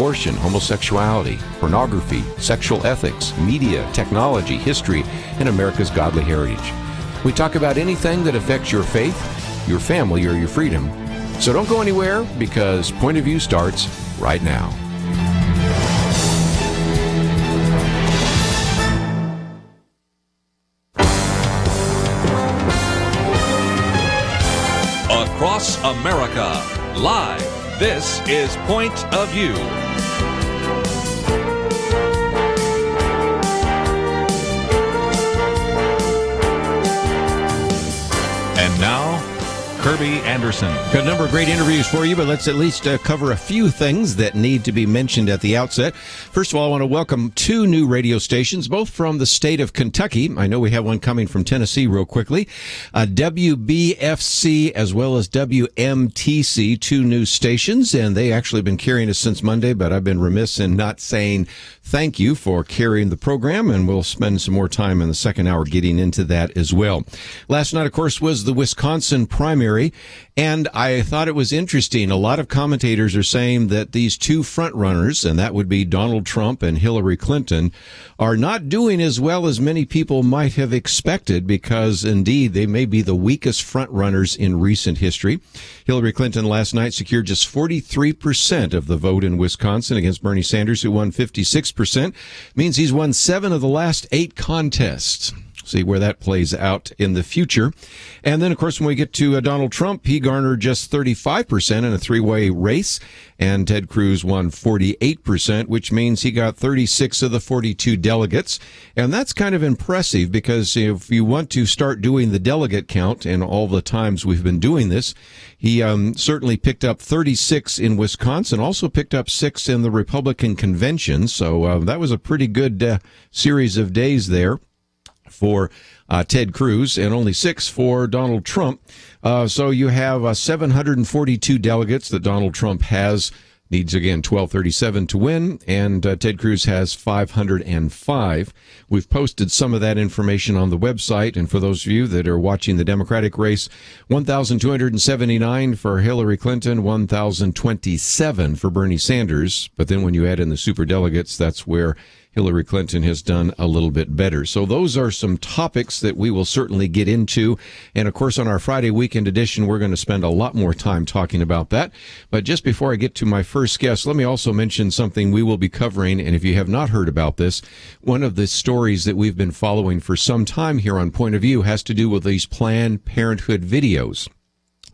abortion, homosexuality, pornography, sexual ethics, media, technology, history, and America's godly heritage. We talk about anything that affects your faith, your family, or your freedom. So don't go anywhere, because Point of View starts right now. Across America, live, this is Point of View. And now, Kerby Anderson. Got a number of great interviews for you, but let's at least cover a few things that need to be mentioned at the outset. First of all, I want to welcome two new radio stations, both from the state of Kentucky. I know we have one coming from Tennessee real quickly. WBFC as well as WMTC, two new stations, and they actually have been carrying us since Monday, but I've been remiss in not saying thank you for carrying the program, and we'll spend some more time in the second hour getting into that as well. Last night, of course, was the Wisconsin primary, and I thought it was interesting. A lot of commentators are saying that these two front runners, and that would be Donald Trump and Hillary Clinton, are not doing as well as many people might have expected, because indeed they may be the weakest front runners in recent history. Hillary Clinton last night secured just 43% of the vote in Wisconsin against Bernie Sanders, who won 56%. Means he's won 7 of the last 8 contests. See where that plays out in the future. And then, of course, when we get to Donald Trump, he garnered just 35% in a 3-way race, and Ted Cruz won 48%, which means he got 36 of the 42 delegates. And that's kind of impressive, because if you want to start doing the delegate count, and all the times we've been doing this, he certainly picked up 36 in Wisconsin, also picked up 6 in the Republican convention. So that was a pretty good series of days there for Ted Cruz, and only 6 for Donald Trump. So you have 742 delegates that Donald Trump has. Needs, again, 1237 to win, and Ted Cruz has 505. We've posted some of that information on the website, and for those of you that are watching the Democratic race, 1,279 for Hillary Clinton, 1,027 for Bernie Sanders. But then when you add in the superdelegates, that's where Hillary Clinton has done a little bit better. So those are some topics that we will certainly get into. And, of course, on our Friday weekend edition, we're going to spend a lot more time talking about that. But just before I get to my first guest, let me also mention something we will be covering. And if you have not heard about this, one of the stories that we've been following for some time here on Point of View has to do with these Planned Parenthood videos.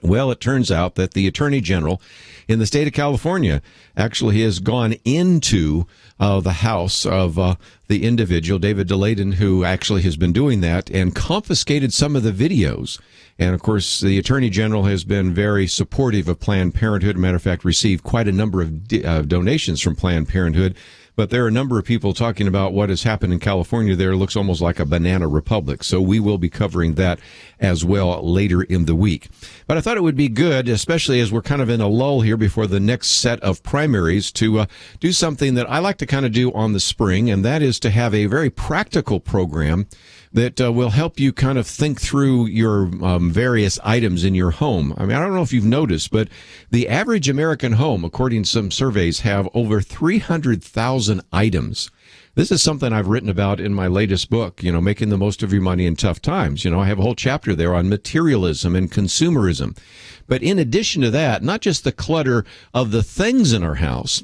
Well, it turns out that the Attorney General in the state of California actually has gone into the house of the individual, David DeLayden, who actually has been doing that, and confiscated some of the videos. And, of course, the Attorney General has been very supportive of Planned Parenthood. Matter of fact, received quite a number of donations from Planned Parenthood. But there are a number of people talking about what has happened in California there. It looks almost like a banana republic. So we will be covering that as well later in the week. But I thought it would be good, especially as we're kind of in a lull here before the next set of primaries, to do something that I like to kind of do on the spring, and that is to have a very practical program that will help you kind of think through your various items in your home. I mean, I don't know if you've noticed, but the average American home, according to some surveys, have over 300,000 items. This is something I've written about in my latest book, Making the Most of Your Money in Tough Times. I have a whole chapter there on materialism and consumerism. But in addition to that, not just the clutter of the things in our house,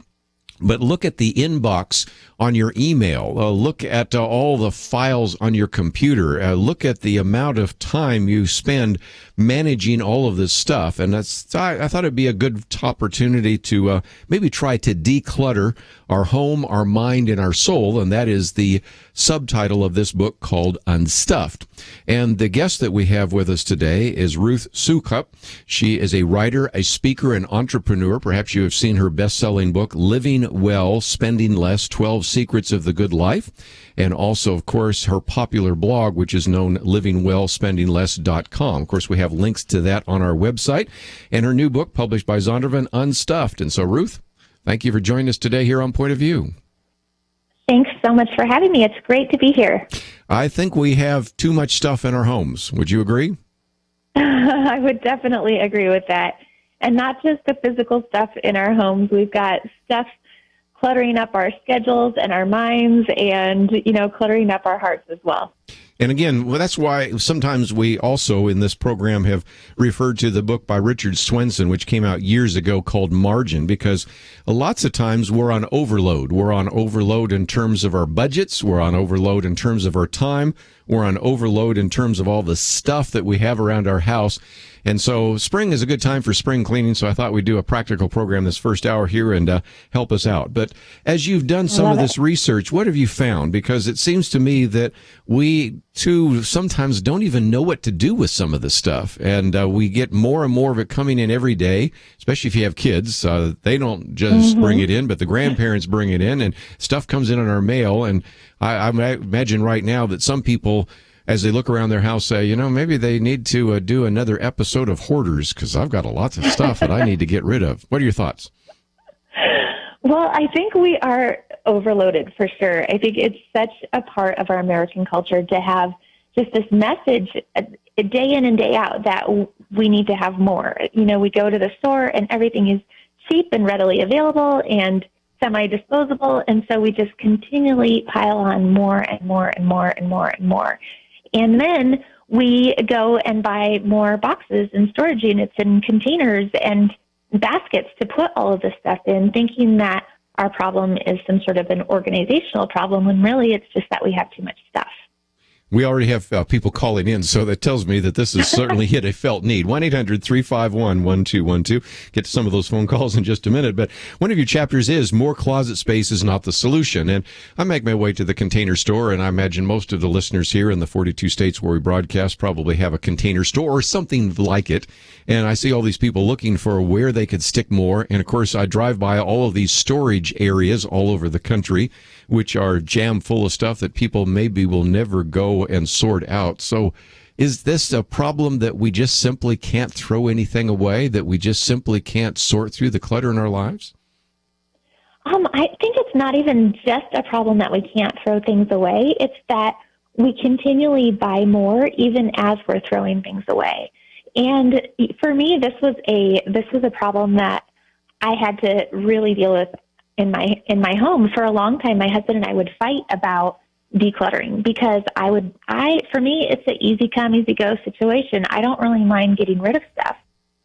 but look at the inbox on your email. Look at all the files on your computer. Look at the amount of time you spend managing all of this stuff. And I thought it'd be a good opportunity to maybe try to declutter our home, our mind, and our soul. And that is the subtitle of this book, called Unstuffed. And the guest that we have with us today is Ruth Soukup. She is a writer, a speaker, and entrepreneur. Perhaps you have seen her best-selling book, Living Well, Spending Less, 12 Secrets of the Good Life. And also, of course, her popular blog, which is known livingwellspendingless.com. Of course, we have links to that on our website. And her new book, published by Zondervan, Unstuffed. And so, Ruth, thank you for joining us today here on Point of View. Thanks so much for having me. It's great to be here. I think we have too much stuff in our homes. Would you agree? I would definitely agree with that. And not just the physical stuff in our homes. We've got stuff cluttering up our schedules and our minds and, cluttering up our hearts as well. And again, that's why sometimes we also in this program have referred to the book by Richard Swenson, which came out years ago, called Margin, because lots of times we're on overload. We're on overload in terms of our budgets. We're on overload in terms of our time. We're on overload in terms of all the stuff that we have around our house. And so spring is a good time for spring cleaning, so I thought we'd do a practical program this first hour here and help us out. But as you've done some of this research, what have you found? Because it seems to me that we, too, sometimes don't even know what to do with some of this stuff. And we get more and more of it coming in every day, especially if you have kids. They don't just bring it in, but the grandparents bring it in, and stuff comes in on our mail. And I imagine right now that some people, as they look around their house, say, maybe they need to do another episode of Hoarders, because I've got lots of stuff that I need to get rid of. What are your thoughts? Well, I think we are overloaded for sure. I think it's such a part of our American culture to have just this message day in and day out that we need to have more. We go to the store and everything is cheap and readily available and semi-disposable, and so we just continually pile on more and more and more and more and more. And then we go and buy more boxes and storage units and containers and baskets to put all of this stuff in, thinking that our problem is some sort of an organizational problem, when really it's just that we have too much stuff. We already have people calling in, so that tells me that this has certainly hit a felt need. 1-800-351-1212. Get to some of those phone calls in just a minute. But one of your chapters is More Closet Space is Not the Solution. And I make my way to the Container Store, and I imagine most of the listeners here in the 42 states where we broadcast probably have a Container Store or something like it. And I see all these people looking for where they could stick more. And, of course, I drive by all of these storage areas all over the country, which are jam full of stuff that people maybe will never go and sort out. So is this a problem that we just simply can't throw anything away, that we just simply can't sort through the clutter in our lives? I think it's not even just a problem that we can't throw things away. It's that we continually buy more even as we're throwing things away. And for me, this was a problem that I had to really deal with in my home. For a long time, my husband and I would fight about decluttering because for me, it's an easy come, easy go situation. I don't really mind getting rid of stuff,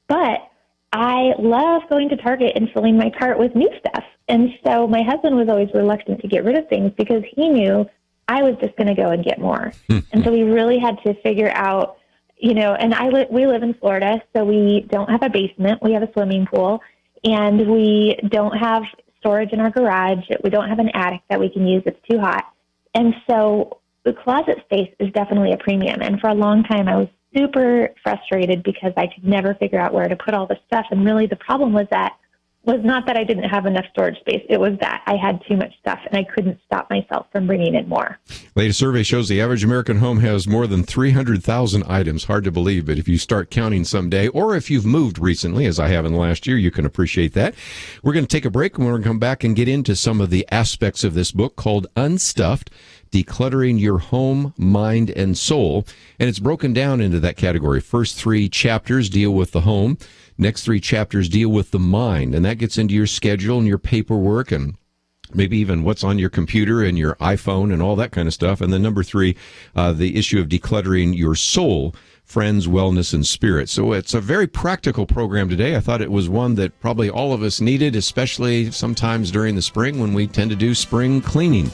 but I love going to Target and filling my cart with new stuff. And so my husband was always reluctant to get rid of things because he knew I was just going to go and get more. And so we really had to figure out, and we live in Florida, so we don't have a basement. We have a swimming pool, and we don't have storage in our garage. We don't have an attic that we can use. It's too hot. And so the closet space is definitely a premium. And for a long time, I was super frustrated because I could never figure out where to put all this stuff. And really the problem was not that I didn't have enough storage space. It was that I had too much stuff and I couldn't stop myself from bringing in more. Latest survey shows the average American home has more than 300,000 items. Hard to believe, but if you start counting someday, or if you've moved recently, as I have in the last year, you can appreciate that. We're going to take a break and we're going to come back and get into some of the aspects of this book called Unstuffed, Decluttering Your Home, Mind, and Soul. And it's broken down into that category. First 3 chapters deal with the home. Next 3 chapters deal with the mind, and that gets into your schedule and your paperwork and maybe even what's on your computer and your iPhone and all that kind of stuff. And then number 3, the issue of decluttering your soul, friends, wellness, and spirit. So it's a very practical program today. I thought it was one that probably all of us needed, especially sometimes during the spring when we tend to do spring cleaning.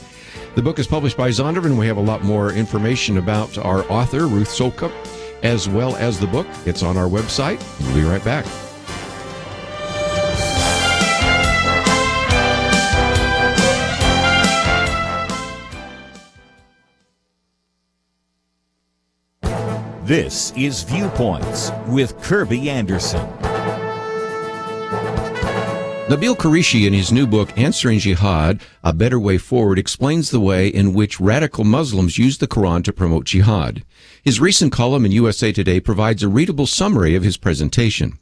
The book is published by Zondervan. We have a lot more information about our author, Ruth Soukup, as well as the book. It's on our website. We'll be right back. This is Viewpoints with Kerby Anderson. Nabil Qureshi, in his new book, Answering Jihad, A Better Way Forward, explains the way in which radical Muslims use the Quran to promote jihad. His recent column in USA Today provides a readable summary of his presentation.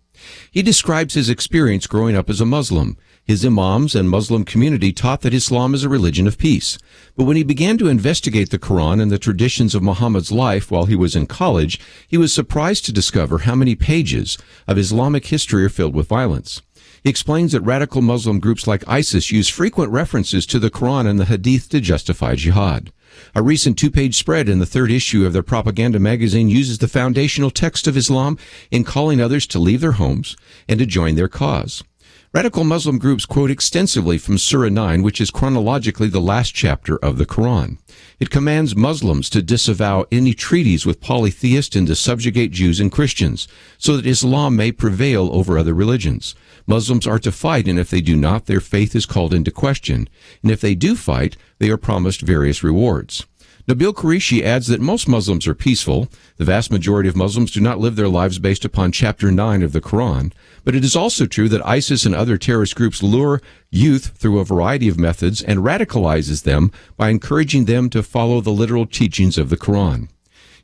He describes his experience growing up as a Muslim. His imams and Muslim community taught that Islam is a religion of peace. But when he began to investigate the Quran and the traditions of Muhammad's life while he was in college, he was surprised to discover how many pages of Islamic history are filled with violence. He explains that radical Muslim groups like ISIS use frequent references to the Quran and the Hadith to justify jihad. A recent 2-page spread in the 3rd issue of their propaganda magazine uses the foundational text of Islam in calling others to leave their homes and to join their cause. Radical Muslim groups quote extensively from Surah 9, which is chronologically the last chapter of the Quran. It commands Muslims to disavow any treaties with polytheists and to subjugate Jews and Christians, so that Islam may prevail over other religions. Muslims are to fight, and if they do not, their faith is called into question. And if they do fight, they are promised various rewards. Nabil Qureshi adds that most Muslims are peaceful. The vast majority of Muslims do not live their lives based upon Chapter 9 of the Quran. But it is also true that ISIS and other terrorist groups lure youth through a variety of methods and radicalizes them by encouraging them to follow the literal teachings of the Quran.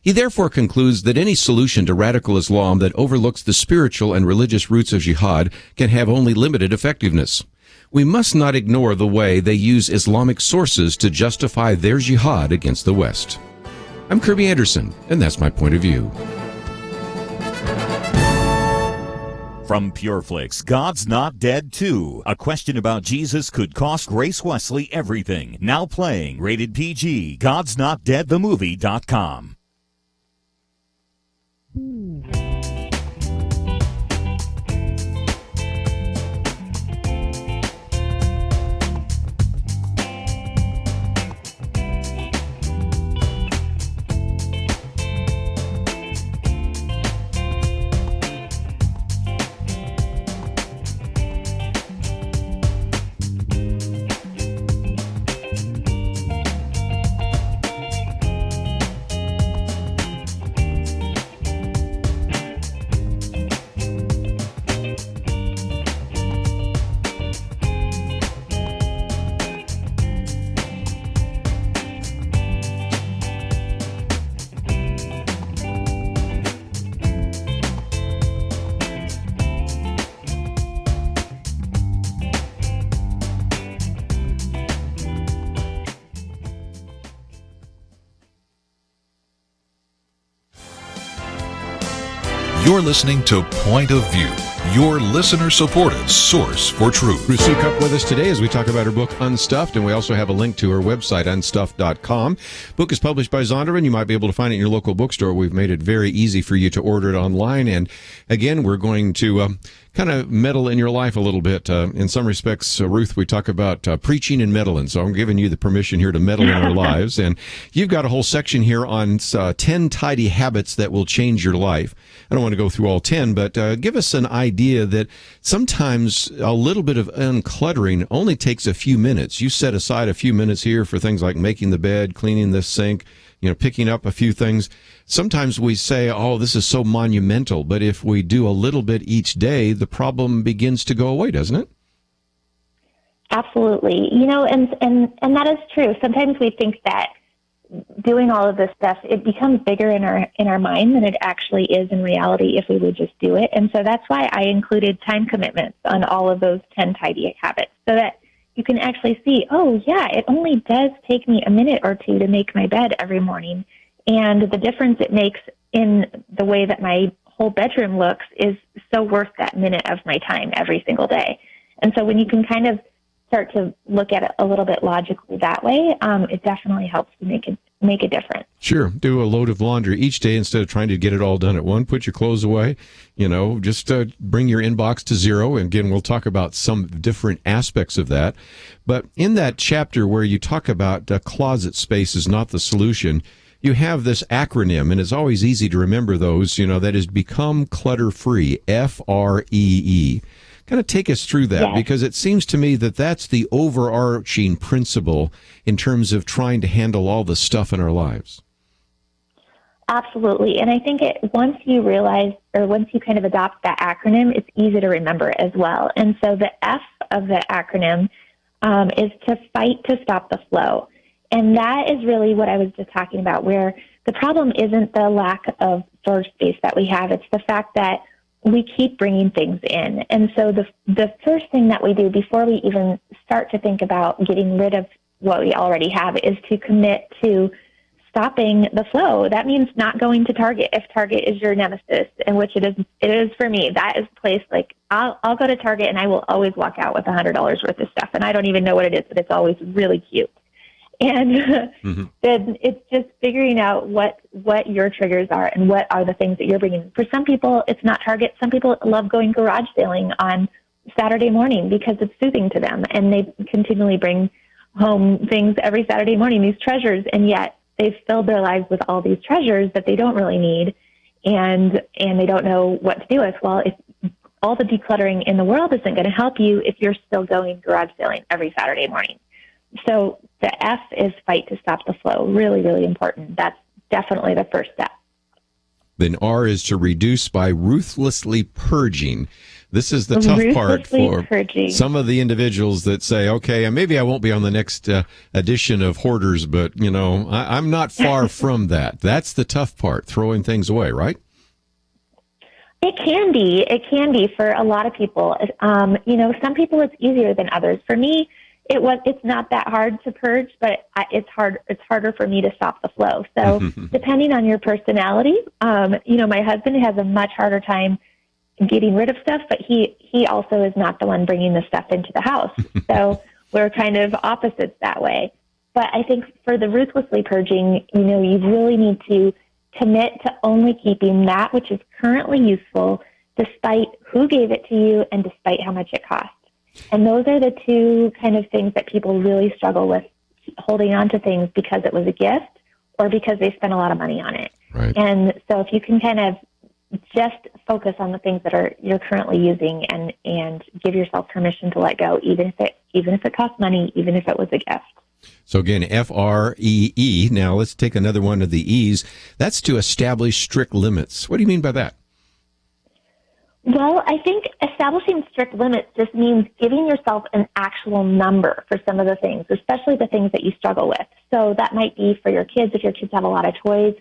He therefore concludes that any solution to radical Islam that overlooks the spiritual and religious roots of jihad can have only limited effectiveness. We must not ignore the way they use Islamic sources to justify their jihad against the West. I'm Kerby Anderson, and that's my point of view. From PureFlix, God's Not Dead 2. A question about Jesus could cost Grace Wesley everything. Now playing, rated PG. God'sNotDeadTheMovie.com. You're listening to Point of View, your listener-supported source for truth. Ruth Soukup with us today as we talk about her book, Unstuffed, and we also have a link to her website, unstuffed.com. Book is published by Zondervan. You might be able to find it in your local bookstore. We've made it very easy for you to order it online. And again, we're going to kind of meddle in your life a little bit. In some respects, Ruth, we talk about preaching and meddling. So I'm giving you the permission here to meddle in our lives. And you've got a whole section here on 10 tidy habits that will change your life. I don't want to go through all 10, but give us an idea that sometimes a little bit of uncluttering only takes a few minutes. You set aside a few minutes here for things like making the bed, cleaning the sink, picking up a few things. Sometimes we say, oh, this is so monumental, but if we do a little bit each day, the problem begins to go away, doesn't it? Absolutely. And that is true. Sometimes we think that doing all of this stuff, it becomes bigger in our mind than it actually is in reality if we would just do it. And so that's why I included time commitments on all of those 10 tidy habits, so that you can actually see, oh, yeah, it only does take me a minute or two to make my bed every morning. And the difference it makes in the way that my whole bedroom looks is so worth that minute of my time every single day. And so when you can kind of start to look at it a little bit logically that way, it definitely helps to make a difference. Sure. Do a load of laundry each day instead of trying to get it all done at once. Put your clothes away, just bring your inbox to zero. And again, we'll talk about some different aspects of that. But in that chapter where you talk about closet space is not the solution, you have this acronym, and it's always easy to remember those, that is Become Clutter-Free, FREE. Kind of take us through that, because it seems to me that that's the overarching principle in terms of trying to handle all the stuff in our lives. Absolutely. And I think once you realize, or once you kind of adopt that acronym, it's easy to remember as well. And so the F of the acronym is to fight to stop the flow. And that is really what I was just talking about, where the problem isn't the lack of storage space that we have. It's the fact that we keep bringing things in. And so the first thing that we do before we even start to think about getting rid of what we already have is to commit to stopping the flow. That means not going to Target if Target is your nemesis, and which it is for me. That is a place like I'll go to Target and I will always walk out with $100 worth of stuff, and I don't even know what it is, but it's always really cute. And then it's just figuring out what your triggers are and what are the things that you're bringing. For some people, it's not Target. Some people love going garage sailing on Saturday morning because it's soothing to them, and they continually bring home things every Saturday morning, these treasures, and yet they've filled their lives with all these treasures that they don't really need, and they don't know what to do with. Well, if all the decluttering in the world isn't going to help you if you're still going garage sailing every Saturday morning. So the F is fight to stop the flow. Really, really important. That's definitely the first step. Then R is to reduce by ruthlessly purging. This is the tough part for purging. Some of the individuals that say, okay, maybe I won't be on the next edition of Hoarders, but, I'm not far from that. That's the tough part, throwing things away, right? It can be. It can be for a lot of people. Some people it's easier than others. For me, it's not that hard to purge, but it's harder for me to stop the flow. So depending on your personality, my husband has a much harder time getting rid of stuff, but he also is not the one bringing the stuff into the house. So we're kind of opposites that way. But I think for the ruthlessly purging, you really need to commit to only keeping that which is currently useful, despite who gave it to you and despite how much it costs. And those are the two kind of things that people really struggle with, holding on to things because it was a gift or because they spent a lot of money on it. Right. And so if you can kind of just focus on the things that you're currently using and give yourself permission to let go, even if it costs money, even if it was a gift. So again, FREE. Now let's take another one of the E's. That's to establish strict limits. What do you mean by that? Well, I think establishing strict limits just means giving yourself an actual number for some of the things, especially the things that you struggle with. So that might be for your kids, if your kids have a lot of toys,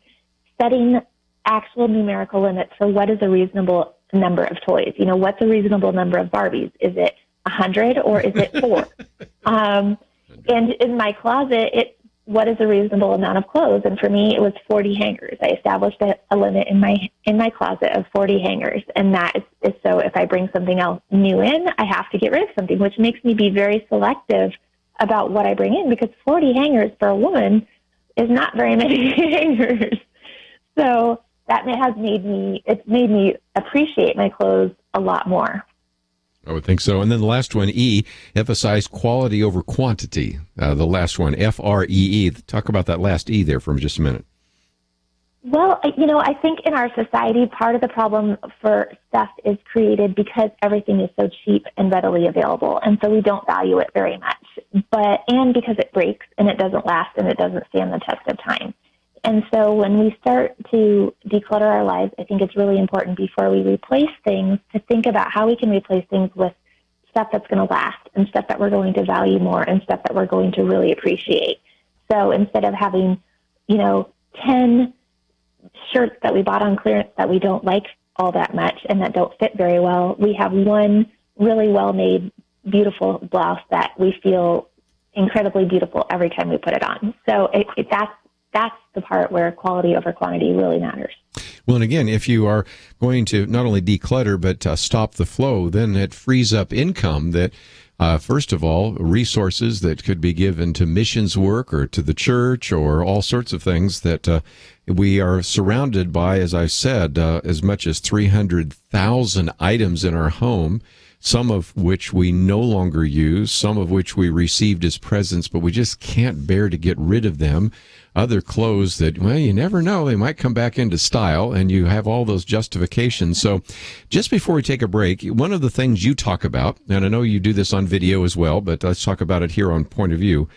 setting actual numerical limits for what is a reasonable number of toys. What's a reasonable number of Barbies? Is it 100 or is it 4? And in my closet, what is a reasonable amount of clothes? And for me, it was 40 hangers. I established a limit in my closet of 40 hangers. And that is so if I bring something else new in, I have to get rid of something, which makes me be very selective about what I bring in, because 40 hangers for a woman is not very many hangers. So that has made me appreciate my clothes a lot more. I would think so. And then the last one, E, emphasize quality over quantity. The last one, FREE. Talk about that last E there for just a minute. Well, I think in our society, part of the problem for stuff is created because everything is so cheap and readily available. And so we don't value it very much. And because it breaks and it doesn't last and it doesn't stand the test of time. And so when we start to declutter our lives, I think it's really important before we replace things to think about how we can replace things with stuff that's going to last and stuff that we're going to value more and stuff that we're going to really appreciate. So instead of having, 10 shirts that we bought on clearance that we don't like all that much and that don't fit very well, we have one really well-made, beautiful blouse that we feel incredibly beautiful every time we put it on. So that's the part where quality over quantity really matters. Well, and again, if you are going to not only declutter, but stop the flow, then it frees up income that, first of all, resources that could be given to missions work or to the church or all sorts of things that we are surrounded by, as I said, as much as 300,000 items in our home, some of which we no longer use, some of which we received as presents, but we just can't bear to get rid of them. Other clothes that, well, you never know, they might come back into style, and you have all those justifications. So just before we take a break, one of the things you talk about, and I know you do this on video as well, but let's talk about it here on Point of View,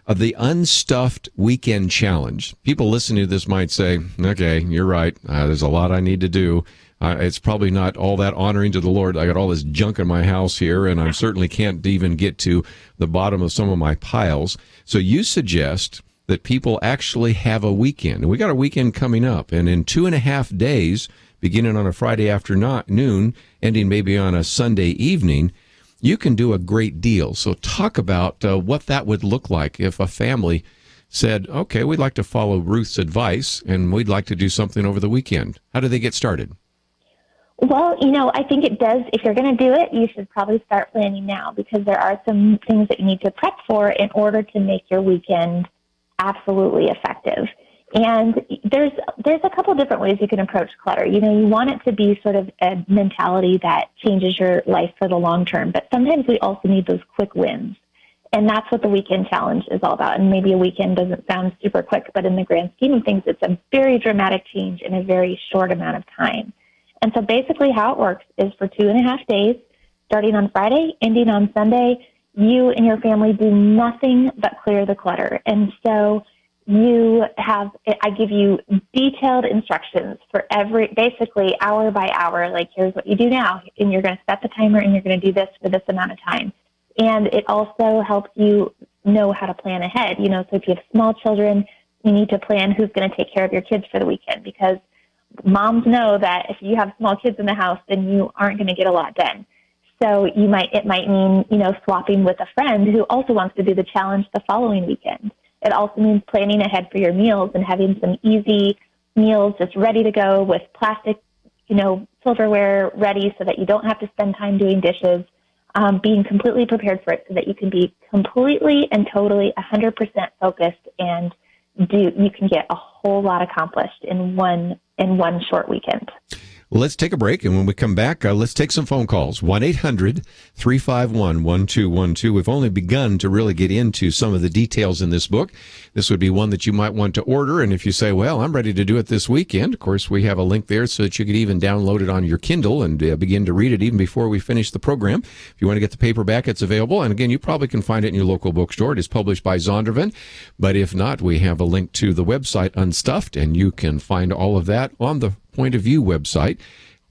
the Unstuffed Weekend Challenge. People listening to this might say, okay, you're right, there's a lot I need to do. It's probably not all that honoring to the Lord. I got all this junk in my house here, and I certainly can't even get to the bottom of some of my piles. So you suggest that people actually have a weekend. And we got a weekend coming up. And in 2.5 days, beginning on a Friday afternoon, ending maybe on a Sunday evening, you can do a great deal. So talk about what that would look like if a family said, okay, we'd like to follow Ruth's advice and we'd like to do something over the weekend? How do they get started? Well, I think it does. If you're going to do it, you should probably start planning now, because there are some things that you need to prep for in order to make your weekend absolutely effective. And there's a couple different ways you can approach clutter. You want it to be sort of a mentality that changes your life for the long term, but sometimes we also need those quick wins. And that's what the weekend challenge is all about. And maybe a weekend doesn't sound super quick, but in the grand scheme of things, it's a very dramatic change in a very short amount of time. And so basically how it works is for 2.5 days, starting on Friday, ending on Sunday, you and your family do nothing but clear the clutter. And so I give you detailed instructions for basically hour by hour, like here's what you do now, and you're going to set the timer and you're going to do this for this amount of time. And it also helps you know how to plan ahead. So if you have small children, you need to plan who's going to take care of your kids for the weekend, because moms know that if you have small kids in the house, then you aren't going to get a lot done. So it might mean, swapping with a friend who also wants to do the challenge the following weekend. It also means planning ahead for your meals and having some easy meals just ready to go with plastic, silverware ready so that you don't have to spend time doing dishes, being completely prepared for it so that you can be completely and totally 100% focused, and you can get a whole lot accomplished in one short weekend. Well, let's take a break, and when we come back, let's take some phone calls. 1-800-351-1212. We've only begun to really get into some of the details in this book. This would be one that you might want to order, and if you say, well, I'm ready to do it this weekend, of course, we have a link there so that you could even download it on your Kindle and begin to read it even before we finish the program. If you want to get the paperback, it's available, and again, you probably can find it in your local bookstore. It is published by Zondervan, but if not, we have a link to the website Unstuffed, and you can find all of that on the Point of View website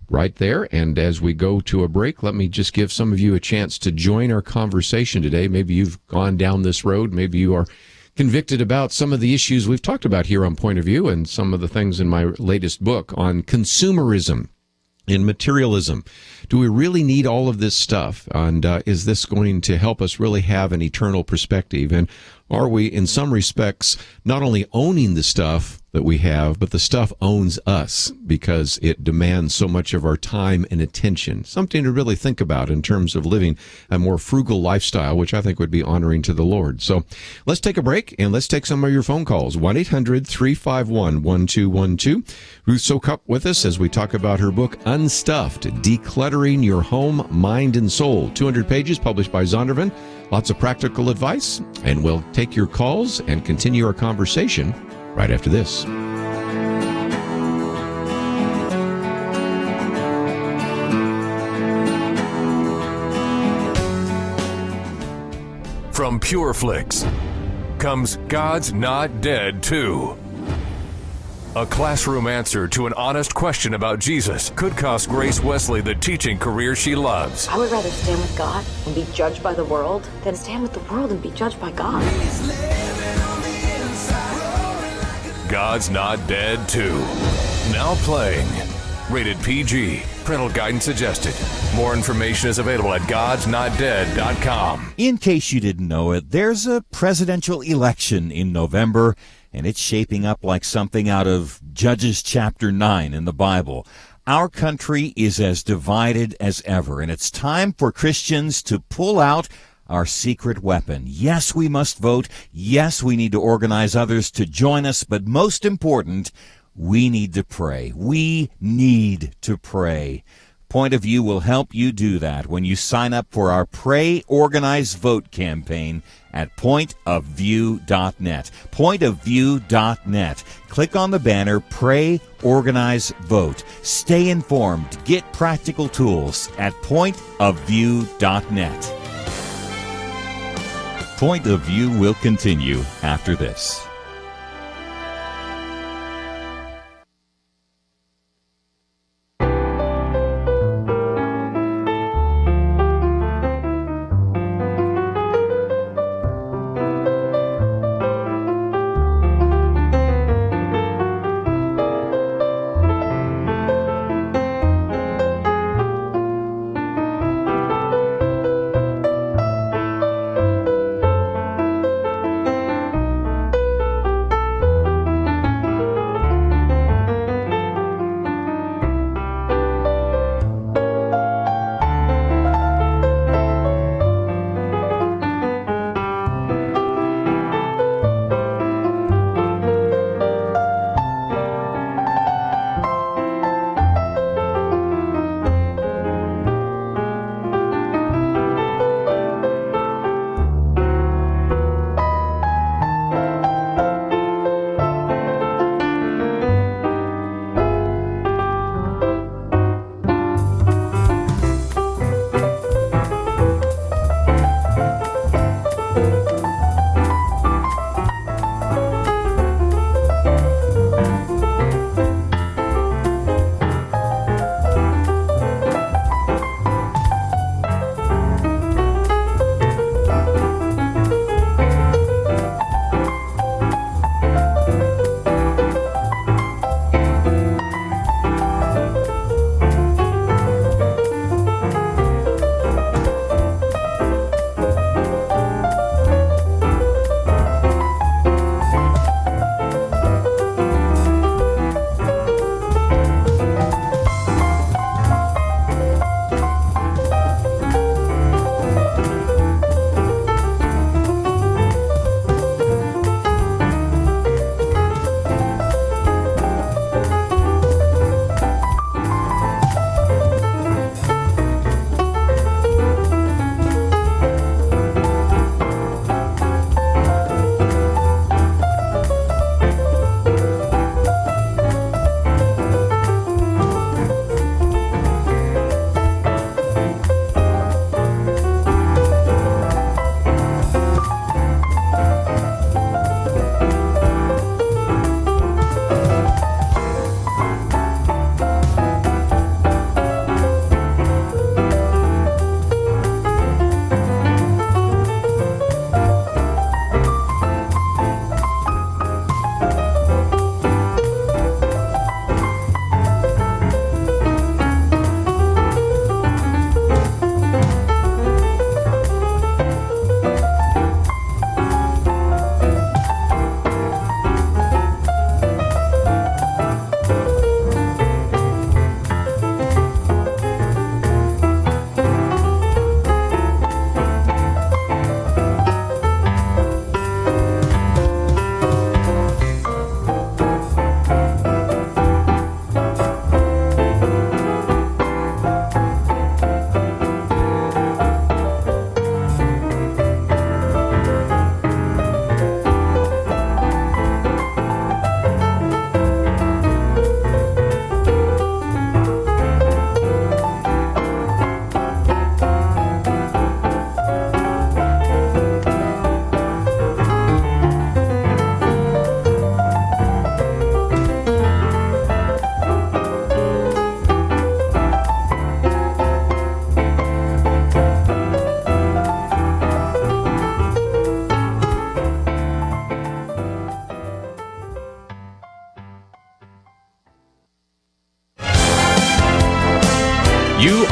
right there. And as we go to a break, let me just give some of you a chance to join our conversation today. Maybe you've gone down this road. Maybe you are convicted about some of the issues we've talked about here on Point of View and some of the things in my latest book on consumerism and materialism. Do we really need all of this stuff? And is this going to help us really have an eternal perspective? And are we, in some respects, not only owning the stuff that we have, but the stuff owns us because it demands so much of our time and attention? Something to really think about in terms of living a more frugal lifestyle, which I think would be honoring to the Lord. So let's take a break and let's take some of your phone calls. 1-800-351-1212. Ruth Soukup with us as we talk about her book, Unstuffed, Decluttering Your Home, Mind and Soul. 200 pages, published by Zondervan. Lots of practical advice, and we'll take your calls and continue our conversation right after this. From PureFlix comes God's Not Dead 2. A classroom answer to an honest question about Jesus could cost Grace Wesley the teaching career she loves. I would rather stand with God and be judged by the world than stand with the world and be judged by God. God's Not Dead 2. Now playing. Rated PG. Parental guidance suggested. More information is available at godsnotdead.com. In case you didn't know it, there's a presidential election in November, and it's shaping up like something out of Judges chapter 9 in the Bible. Our country is as divided as ever, and it's time for Christians to pull out our secret weapon. Yes, we must vote. Yes, we need to organize others to join us, but most important, we need to pray. We need to pray. Point of View will help you do that when you sign up for our Pray, Organize, Vote campaign at pointofview.net. Pointofview.net. Click on the banner, Pray, Organize, Vote. Stay informed. Get practical tools at pointofview.net. Point of View will continue after this.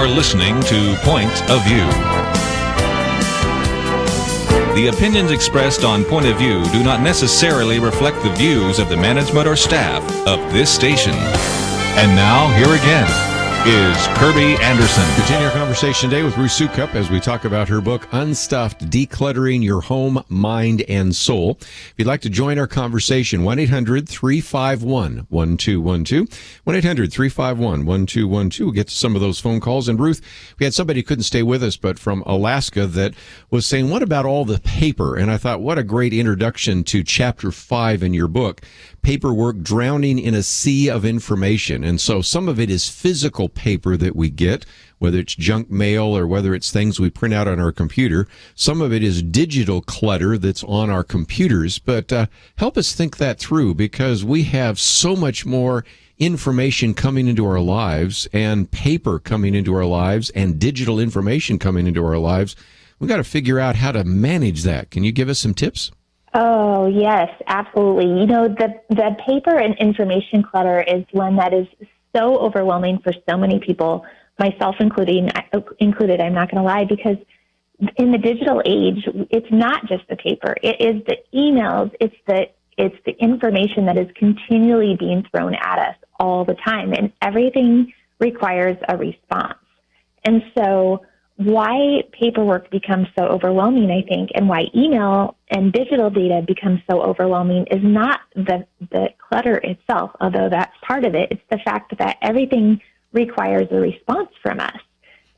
are listening to Point of View. The opinions expressed on Point of View do not necessarily reflect the views of the management or staff of this station. And now, here again is Kerby Anderson. Continue our conversation today with Ruth Soukup as we talk about her book, Unstuffed, Decluttering Your Home, Mind, and Soul. If you'd like to join our conversation, 1-800-351-1212. 1-800-351-1212. We'll get to some of those phone calls. And Ruth, we had somebody who couldn't stay with us, but from Alaska, that was saying, what about all the paper? And I thought, what a great introduction to Chapter 5 in your book. Paperwork drowning in a sea of information. And so some of it is physical paper that we get, whether it's junk mail or whether it's things we print out on our computer. Some of it is digital clutter that's on our computers. But help us think that through, because we have so much more information coming into our lives, and paper coming into our lives, and digital information coming into our lives. We've got to figure out how to manage that. Can you give us some tips? Oh, yes, absolutely. You know, the paper and information clutter is one that is so overwhelming for so many people, myself included, I'm not going to lie, because in the digital age, it's not just the paper. It is the emails. It's the information that is continually being thrown at us all the time, and everything requires a response. And so why paperwork becomes so overwhelming, I think, and why email and digital data becomes so overwhelming is not the clutter itself, although that's part of it. It's the fact that everything requires a response from us.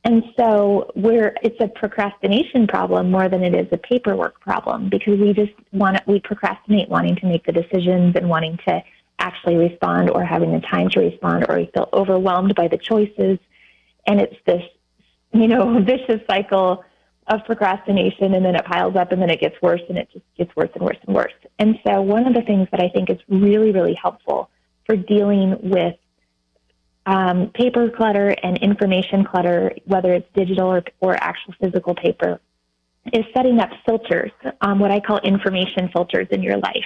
And so it's a procrastination problem more than it is a paperwork problem, because we procrastinate wanting to make the decisions and wanting to actually respond, or having the time to respond, or we feel overwhelmed by the choices. And it's this, vicious cycle of procrastination, and then it piles up, and then it gets worse, and it just gets worse and worse and worse. And so one of the things that I think is really, really helpful for dealing with paper clutter and information clutter, whether it's digital or actual physical paper, is setting up filters, what I call information filters in your life,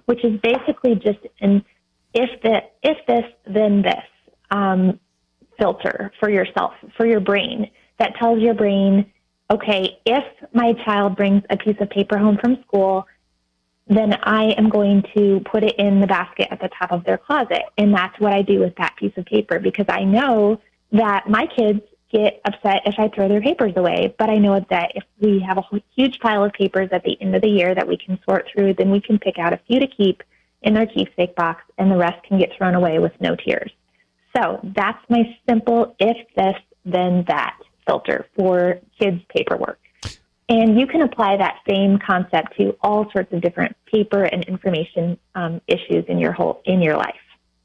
which is basically just an if this, then this filter for yourself, for your brain, that tells your brain, okay, if my child brings a piece of paper home from school, then I am going to put it in the basket at the top of their closet. And that's what I do with that piece of paper, because I know that my kids get upset if I throw their papers away. But I know that if we have a huge pile of papers at the end of the year that we can sort through, then we can pick out a few to keep in their keepsake box, and the rest can get thrown away with no tears. So that's my simple if this, then that filter for kids' paperwork. And you can apply that same concept to all sorts of different paper and information issues in your life.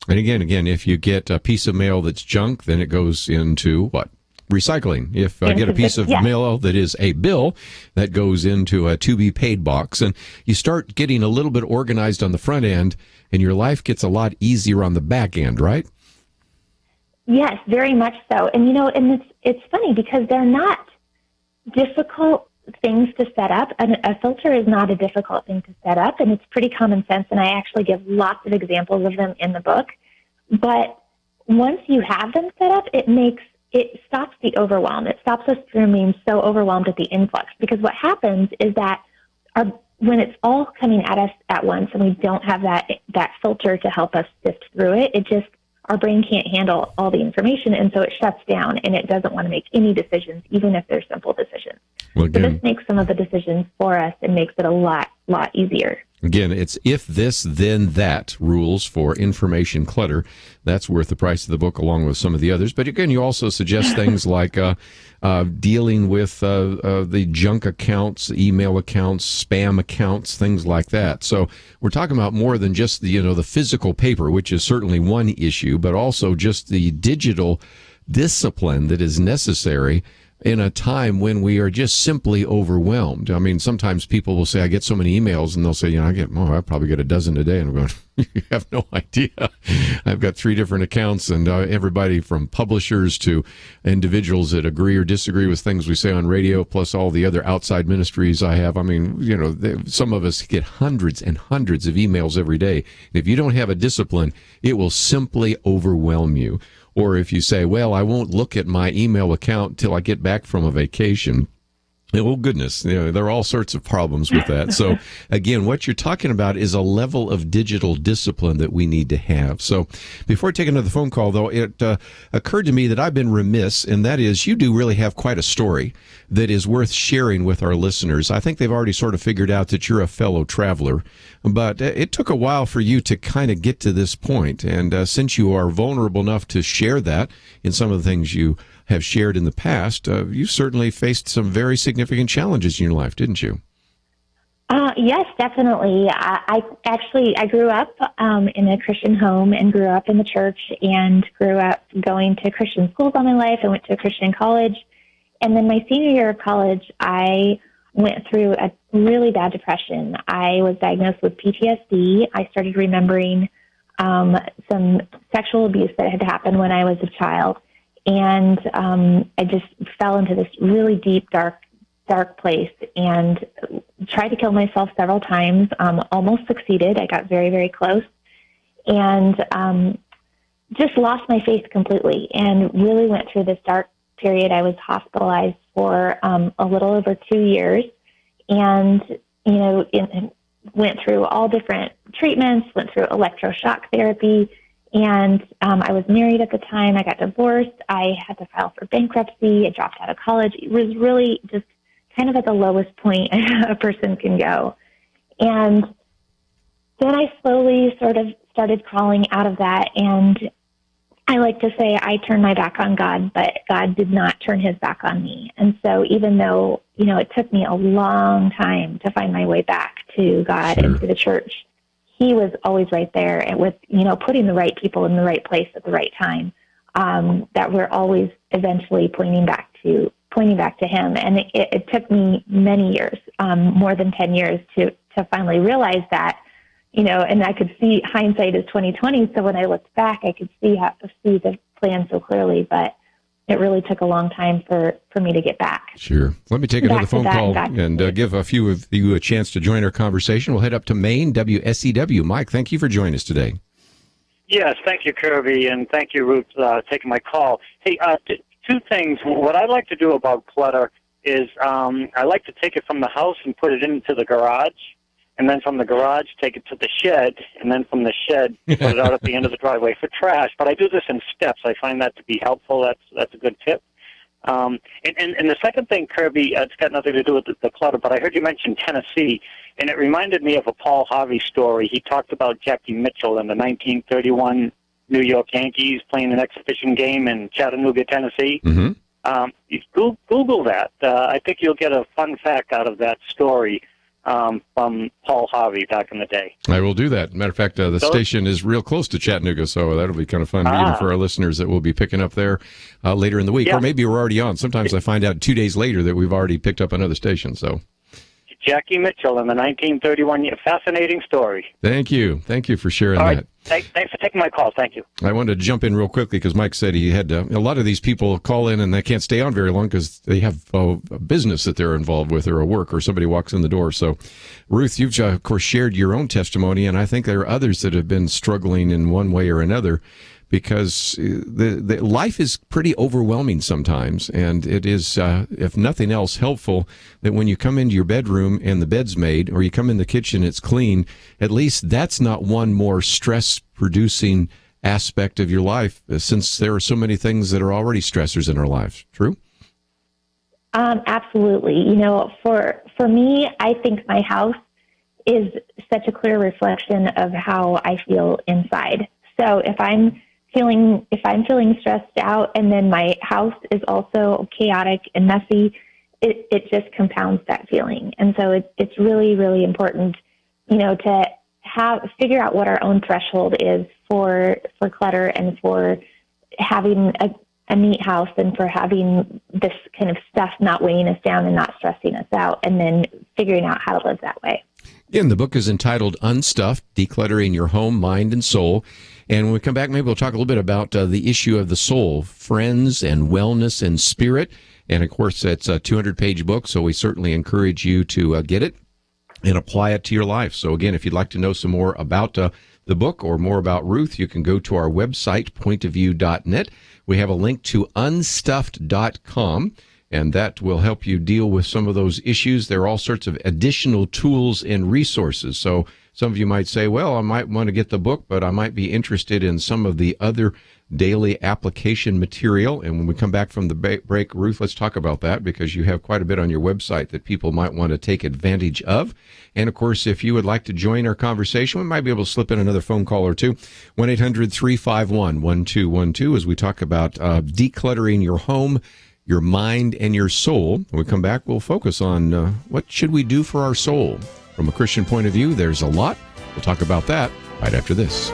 And again, if you get a piece of mail that's junk, then it goes into what? Recycling. If I get a piece of mail that is a bill, that goes into a to be paid box. And you start getting a little bit organized on the front end, and your life gets a lot easier on the back end, right? Yes, very much so. And and it's funny because they're not difficult things to set up. A filter is not a difficult thing to set up, and it's pretty common sense. And I actually give lots of examples of them in the book. But once you have them set up, it stops the overwhelm. It stops us from being so overwhelmed at the influx. Because what happens is that when it's all coming at us at once, and we don't have that filter to help us sift through it, our brain can't handle all the information, and so it shuts down, and it doesn't want to make any decisions, even if they're simple decisions. Well, so this makes some of the decisions for us and makes it a lot easier. Again, it's if this, then that rules for information clutter. That's worth the price of the book, along with some of the others. But again, you also suggest things like dealing with the junk accounts, email accounts, spam accounts, things like that. So we're talking about more than just the physical paper, which is certainly one issue, but also just the digital discipline that is necessary in a time when we are just simply overwhelmed. I mean, sometimes people will say, I get so many emails, and they'll say, I probably get a dozen a day. And I'm going, you have no idea. I've got 3 different accounts, and everybody from publishers to individuals that agree or disagree with things we say on radio, plus all the other outside ministries I have. I mean, some of us get hundreds and hundreds of emails every day. If you don't have a discipline, it will simply overwhelm you. Or if you say, well, I won't look at my email account till I get back from a vacation. Oh, goodness. There are all sorts of problems with that. So, again, what you're talking about is a level of digital discipline that we need to have. So, before I take another phone call, though, it occurred to me that I've been remiss, and that is you do really have quite a story that is worth sharing with our listeners. I think they've already sort of figured out that you're a fellow traveler, but it took a while for you to kind of get to this point. And since you are vulnerable enough to share that in some of the things you have shared in the past, you certainly faced some very significant challenges in your life, didn't you? Yes, definitely. I grew up in a Christian home and grew up in the church and grew up going to Christian schools all my life. I went to a Christian college. And then my senior year of college, I went through a really bad depression. I was diagnosed with PTSD. I started remembering some sexual abuse that had happened when I was a child. And I just fell into this really deep, dark place and tried to kill myself several times, almost succeeded. I got very, very close and just lost my faith completely and really went through this dark period. I was hospitalized for a little over 2 years and, went through all different treatments, went through electroshock therapy. And I was married at the time. I got divorced. I had to file for bankruptcy. I dropped out of college. It was really just kind of at the lowest point a person can go. And then I slowly sort of started crawling out of that. And I like to say I turned my back on God, but God did not turn his back on me. And so even though, it took me a long time to find my way back to God and to the church, he was always right there and with, putting the right people in the right place at the right time, that we're always eventually pointing back to him. And it took me many years, more than 10 years to finally realize that, and I could see hindsight is 20/20. So when I looked back, I could see the plan so clearly, but it really took a long time for me to get back. Sure. Let me take another phone call and give a few of you a chance to join our conversation. We'll head up to Maine, WSEW. Mike, thank you for joining us today. Yes, thank you, Kerby, and thank you, Ruth, taking my call. Hey, two things. What I like to do about clutter is I like to take it from the house and put it into the garage, and then from the garage take it to the shed, and then from the shed put it out at the end of the driveway for trash. But I do this in steps. I find that to be helpful. That's a good tip. And the second thing, Kerby, it's got nothing to do with the clutter, but I heard you mention Tennessee, and it reminded me of a Paul Harvey story. He talked about Jackie Mitchell and the 1931 New York Yankees playing an exhibition game in Chattanooga, Tennessee. Mm-hmm. Google that. I think you'll get a fun fact out of that story from Paul Harvey back in the day. I will do that. Matter of fact, the station is real close to Chattanooga, so that'll be kind of fun even for our listeners that will be picking up there later in the week. Yeah. Or maybe we're already on. Sometimes I find out 2 days later that we've already picked up another station. So Jackie Mitchell in the 1931 year. Fascinating story. Thank you. Thank you for sharing that. Thanks for taking my call. Thank you. I wanted to jump in real quickly because Mike said he had a lot of these people call in and they can't stay on very long because they have a business that they're involved with or a work or somebody walks in the door. So, Ruth, you've, of course, shared your own testimony, and I think there are others that have been struggling in one way or another because the life is pretty overwhelming sometimes, and it is, if nothing else, helpful that when you come into your bedroom and the bed's made, or you come in the kitchen, it's clean, at least that's not one more stress-producing aspect of your life, since there are so many things that are already stressors in our lives. True? Absolutely. For me, I think my house is such a clear reflection of how I feel inside. So if I'm feeling stressed out and then my house is also chaotic and messy, it just compounds that feeling. And so it's really, really important, to figure out what our own threshold is for clutter and for having a neat house and for having this kind of stuff not weighing us down and not stressing us out, and then figuring out how to live that way. Again, the book is entitled Unstuffed, Decluttering Your Home, Mind, and Soul. And when we come back, maybe we'll talk a little bit about the issue of the soul, friends and wellness and spirit. And, of course, it's a 200-page book, so we certainly encourage you to get it and apply it to your life. So, again, if you'd like to know some more about the book or more about Ruth, you can go to our website, pointofview.net. We have a link to unstuffed.com, and that will help you deal with some of those issues. There are all sorts of additional tools and resources. So some of you might say, well, I might want to get the book, but I might be interested in some of the other daily application material. And when we come back from the break, Ruth, let's talk about that, because you have quite a bit on your website that people might want to take advantage of. And of course, if you would like to join our conversation, we might be able to slip in another phone call or two. 1-800-351-1212 as we talk about decluttering your home, your mind, and your soul. When we come back, we'll focus on what should we do for our soul. From a Christian point of view, there's a lot. We'll talk about that right after this.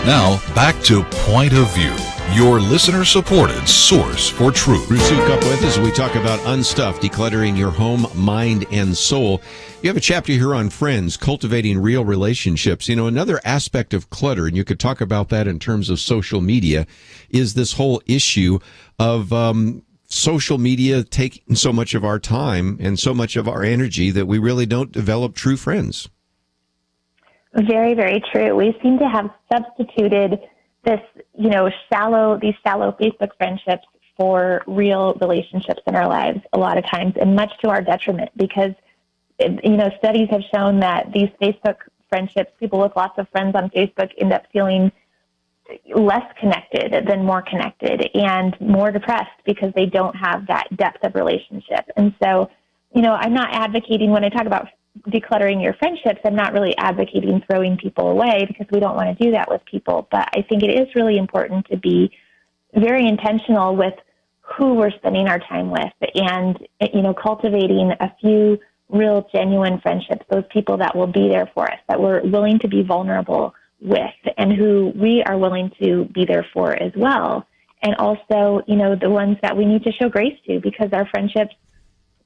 Now, back to Point of View, your listener-supported source for truth. Ruth Soukup with us as we talk about Unstuffed, decluttering your home, mind, and soul. You have a chapter here on friends, cultivating real relationships. You know, another aspect of clutter, and you could talk about that in terms of social media, is this whole issue of social media taking so much of our time and so much of our energy that we really don't develop true friends. Very, very true. We seem to have substituted this, these shallow Facebook friendships for real relationships in our lives a lot of times, and much to our detriment, because, studies have shown that these Facebook friendships, people with lots of friends on Facebook end up feeling less connected than more connected and more depressed because they don't have that depth of relationship. And so I'm not advocating when I talk about decluttering your friendships, I'm not really advocating throwing people away because we don't want to do that with people. But I think it is really important to be very intentional with who we're spending our time with and, cultivating a few real genuine friendships, those people that will be there for us, that we're willing to be vulnerable with and who we are willing to be there for as well. And also, the ones that we need to show grace to because our friendships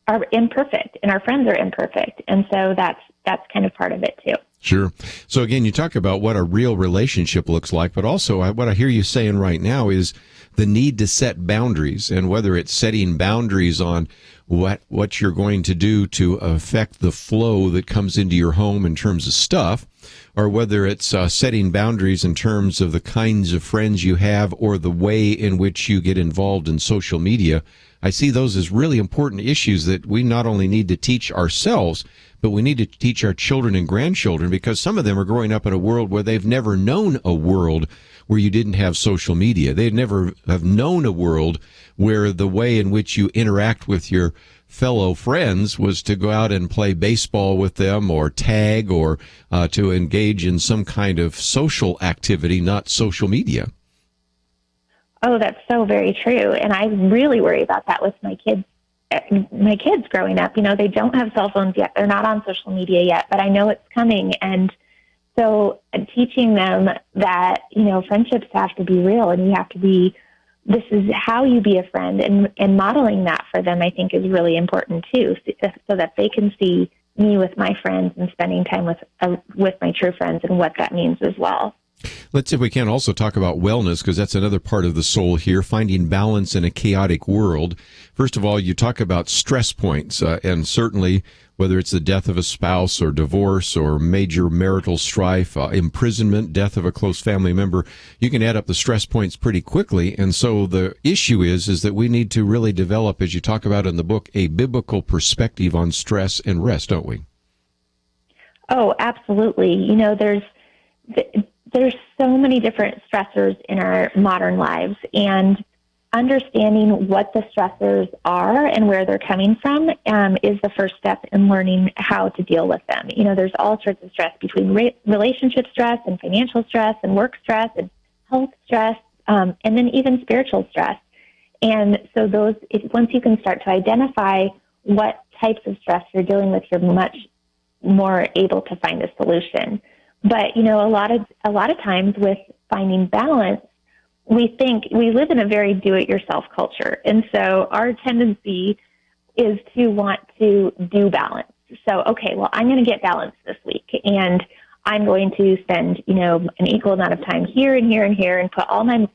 are imperfect and our friends are imperfect. And so that's kind of part of it too. Sure. So again, you talk about what a real relationship looks like, but also what I hear you saying right now is the need to set boundaries, and whether it's setting boundaries on what you're going to do to affect the flow that comes into your home in terms of stuff, or whether it's setting boundaries in terms of the kinds of friends you have or the way in which you get involved in social media. I see those as really important issues that we not only need to teach ourselves, but we need to teach our children and grandchildren, because some of them are growing up in a world where they've never known a world where you didn't have social media. They'd never have known a world where the way in which you interact with your fellow friends was to go out and play baseball with them or tag or to engage in some kind of social activity, not social media. Oh, that's so very true. And I really worry about that with my kids. My kids growing up, they don't have cell phones yet. They're not on social media yet, but I know it's coming. And so teaching them that, friendships have to be real and this is how you be a friend, and modeling that for them, I think, is really important too, so that they can see me with my friends and spending time with my true friends and what that means as well. Let's, if we can, also talk about wellness, because that's another part of the soul here, finding balance in a chaotic world. First of all, you talk about stress points, and certainly whether it's the death of a spouse or divorce or major marital strife, imprisonment, death of a close family member, you can add up the stress points pretty quickly. And so the issue is that we need to really develop, as you talk about in the book, a biblical perspective on stress and rest, don't we? Oh, absolutely. There's so many different stressors in our modern lives, and understanding what the stressors are and where they're coming from is the first step in learning how to deal with them. There's all sorts of stress between relationship stress and financial stress and work stress and health stress, and then even spiritual stress. And so once you can start to identify what types of stress you're dealing with, you're much more able to find a solution. But, a lot of times with finding balance, we think we live in a very do-it-yourself culture. And so our tendency is to want to do balance. So, okay, well, I'm going to get balanced this week, and I'm going to spend, an equal amount of time here and here and here and put all my,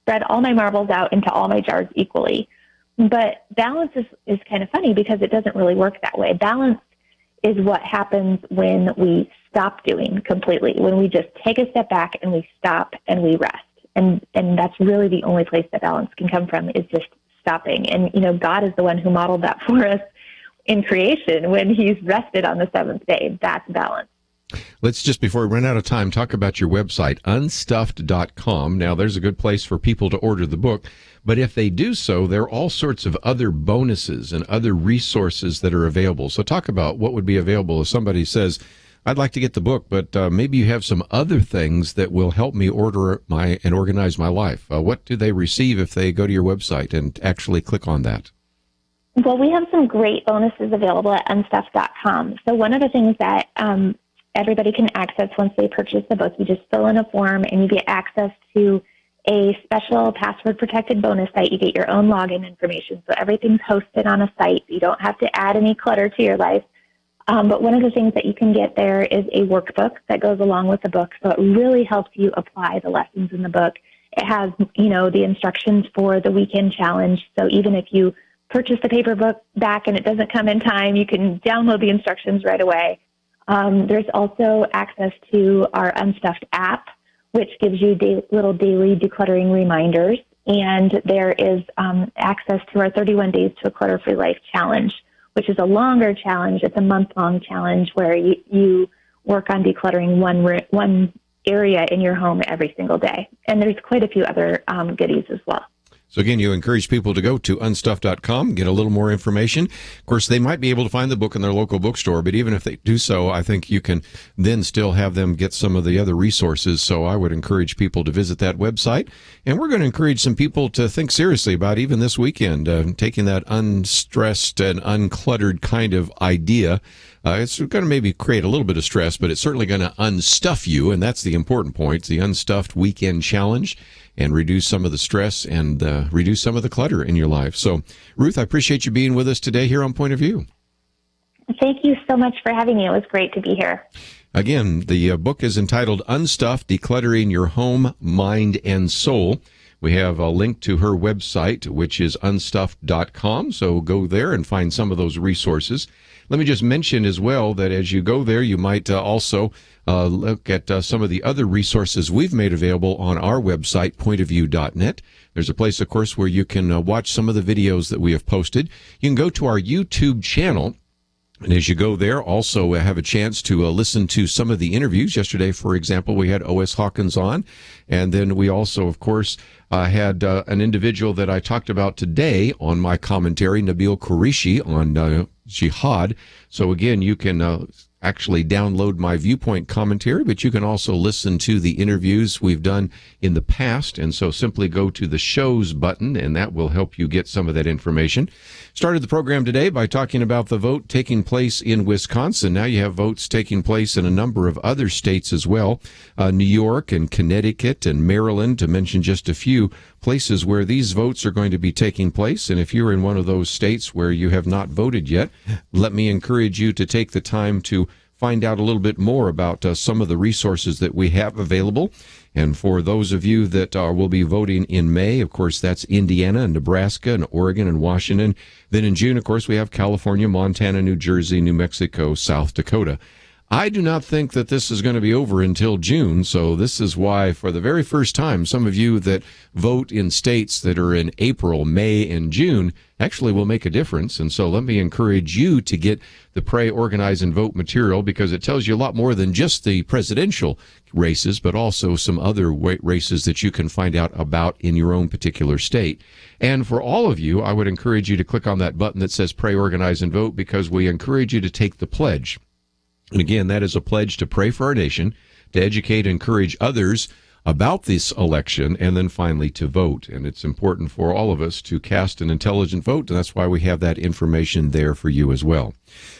spread all my marbles out into all my jars equally. But balance is kind of funny because it doesn't really work that way. Balance is what happens when we stop doing completely, when we just take a step back and we stop and we rest. And that's really the only place that balance can come from, is just stopping. And, God is the one who modeled that for us in creation when he's rested on the seventh day. That's balance. Let's just, before we run out of time, talk about your website, unstuffed.com. Now, there's a good place for people to order the book, but if they do so, there are all sorts of other bonuses and other resources that are available. So talk about what would be available if somebody says, I'd like to get the book, but maybe you have some other things that will help me order and organize my life. What do they receive if they go to your website and actually click on that? Well, we have some great bonuses available at unstuffed.com. So one of the things that everybody can access once they purchase the book, you just fill in a form and you get access to a special password-protected bonus site. You get your own login information. So everything's hosted on a site. You don't have to add any clutter to your life. But one of the things that you can get there is a workbook that goes along with the book. So it really helps you apply the lessons in the book. It has, the instructions for the weekend challenge. So even if you purchase the paper book back and it doesn't come in time, you can download the instructions right away. There's also access to our Unstuffed app, which gives you little daily decluttering reminders. And there is access to our 31 Days to a Clutter-Free Life challenge, which is a longer challenge. It's a month-long challenge where you work on decluttering one area in your home every single day. And there's quite a few other goodies as well. So again, you encourage people to go to unstuffed.com, get a little more information. Of course, they might be able to find the book in their local bookstore, but even if they do so, I think you can then still have them get some of the other resources. So I would encourage people to visit that website. And we're going to encourage some people to think seriously about even this weekend, taking that unstressed and uncluttered kind of idea. It's going to maybe create a little bit of stress, but it's certainly going to unstuff you, and that's the important point, the Unstuffed Weekend Challenge, and reduce some of the stress and reduce some of the clutter in your life. So, Ruth, I appreciate you being with us today here on Point of View. Thank you so much for having me. It was great to be here. Again, the book is entitled Unstuffed, Decluttering Your Home, Mind, and Soul. We have a link to her website, which is unstuffed.com, so go there and find some of those resources. Let me just mention as well that as you go there, you might also look at some of the other resources we've made available on our website, pointofview.net. There's a place, of course, where you can watch some of the videos that we have posted. You can go to our YouTube channel. And as you go there, also have a chance to listen to some of the interviews. Yesterday, for example, we had O.S. Hawkins on. And then we also, of course, had an individual that I talked about today on my commentary, Nabil Qureshi, on jihad. So again, you can actually download my Viewpoint commentary, but you can also listen to the interviews we've done in the past. And so simply go to the shows button, and that will help you get some of that information. Started the program today by talking about the vote taking place in Wisconsin. Now you have votes taking place in a number of other states as well. New York and Connecticut and Maryland, to mention just a few places where these votes are going to be taking place. And if you're in one of those states where you have not voted yet, let me encourage you to take the time to find out a little bit more about some of the resources that we have available. And for those of you that will be voting in May, of course, that's Indiana and Nebraska and Oregon and Washington. Then in June, of course, we have California, Montana, New Jersey, New Mexico, South Dakota. I do not think that this is going to be over until June, so this is why, for the very first time, some of you that vote in states that are in April, May, and June actually will make a difference. And so let me encourage you to get the Pray, Organize, and Vote material, because it tells you a lot more than just the presidential races, but also some other races that you can find out about in your own particular state. And for all of you, I would encourage you to click on that button that says Pray, Organize, and Vote, because we encourage you to take the pledge. And again, that is a pledge to pray for our nation, to educate and encourage others about this election, and then finally to vote. And it's important for all of us to cast an intelligent vote, and that's why we have that information there for you as well.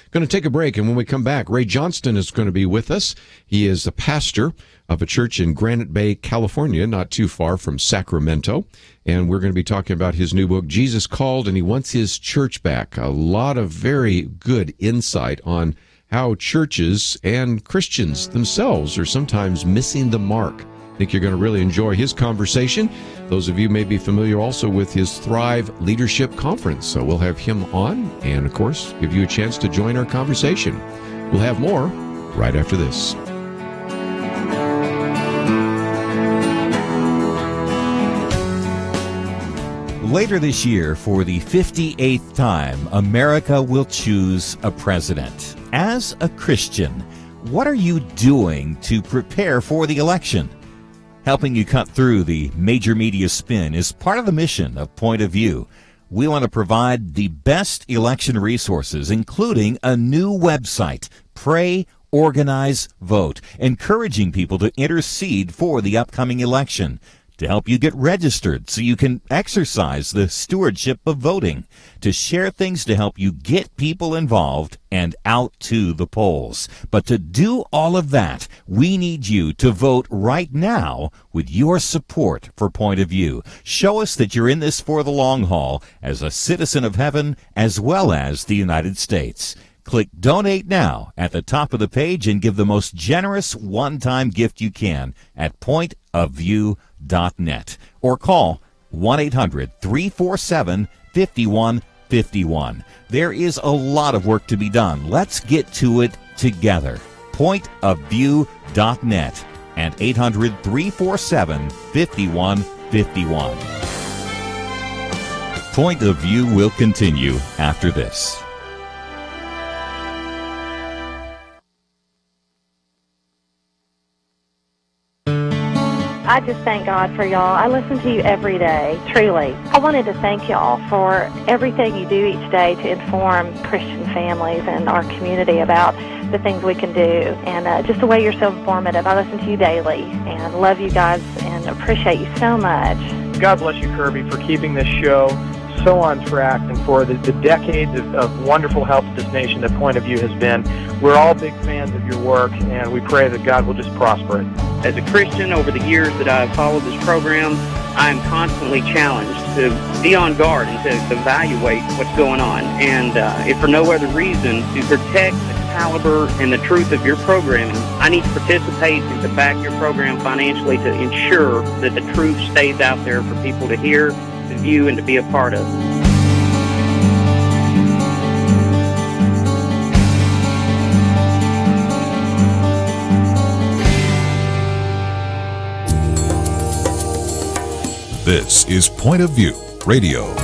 Going to take a break, and when we come back, Ray Johnston is going to be with us. He is the pastor of a church in Granite Bay, California, not too far from Sacramento. And we're going to be talking about his new book, Jesus Called, and he wants his church back. A lot of very good insight on how churches and Christians themselves are sometimes missing the mark. I think you're going to really enjoy his conversation. Those of you may be familiar also with his Thrive Leadership Conference. So we'll have him on and, of course, give you a chance to join our conversation. We'll have more right after this. Later this year, for the 58th time, America will choose a president. As a Christian, what are you doing to prepare for the election? Helping you cut through the major media spin is part of the mission of Point of View. We want to provide the best election resources, including a new website, Pray, Organize, Vote, encouraging people to intercede for the upcoming election, to help you get registered so you can exercise the stewardship of voting, to share things to help you get people involved and out to the polls. But to do all of that, we need you to vote right now with your support for Point of View. Show us that you're in this for the long haul as a citizen of heaven as well as the United States. Click Donate Now at the top of the page and give the most generous one-time gift you can at pointofview.net or call 1-800-347-5151. There is a lot of work to be done. Let's get to it together. Pointofview.net and 800-347-5151. Point of View will continue after this. I just thank God for y'all. I listen to you every day, truly. I wanted to thank y'all for everything you do each day to inform Christian families and our community about the things we can do, and just the way you're so informative. I listen to you daily and love you guys and appreciate you so much. God bless you, Kerby, for keeping this show so on track and for the decades of wonderful help to this nation that Point of View has been. We're all big fans of your work, and we pray that God will just prosper it. As a Christian, over the years that I've followed this program, I am constantly challenged to be on guard and to evaluate what's going on. And if for no other reason, to protect the caliber and the truth of your programming, I need to participate and to back your program financially to ensure that the truth stays out there for people to hear, to view, and to be a part of. This is Point of View Radio.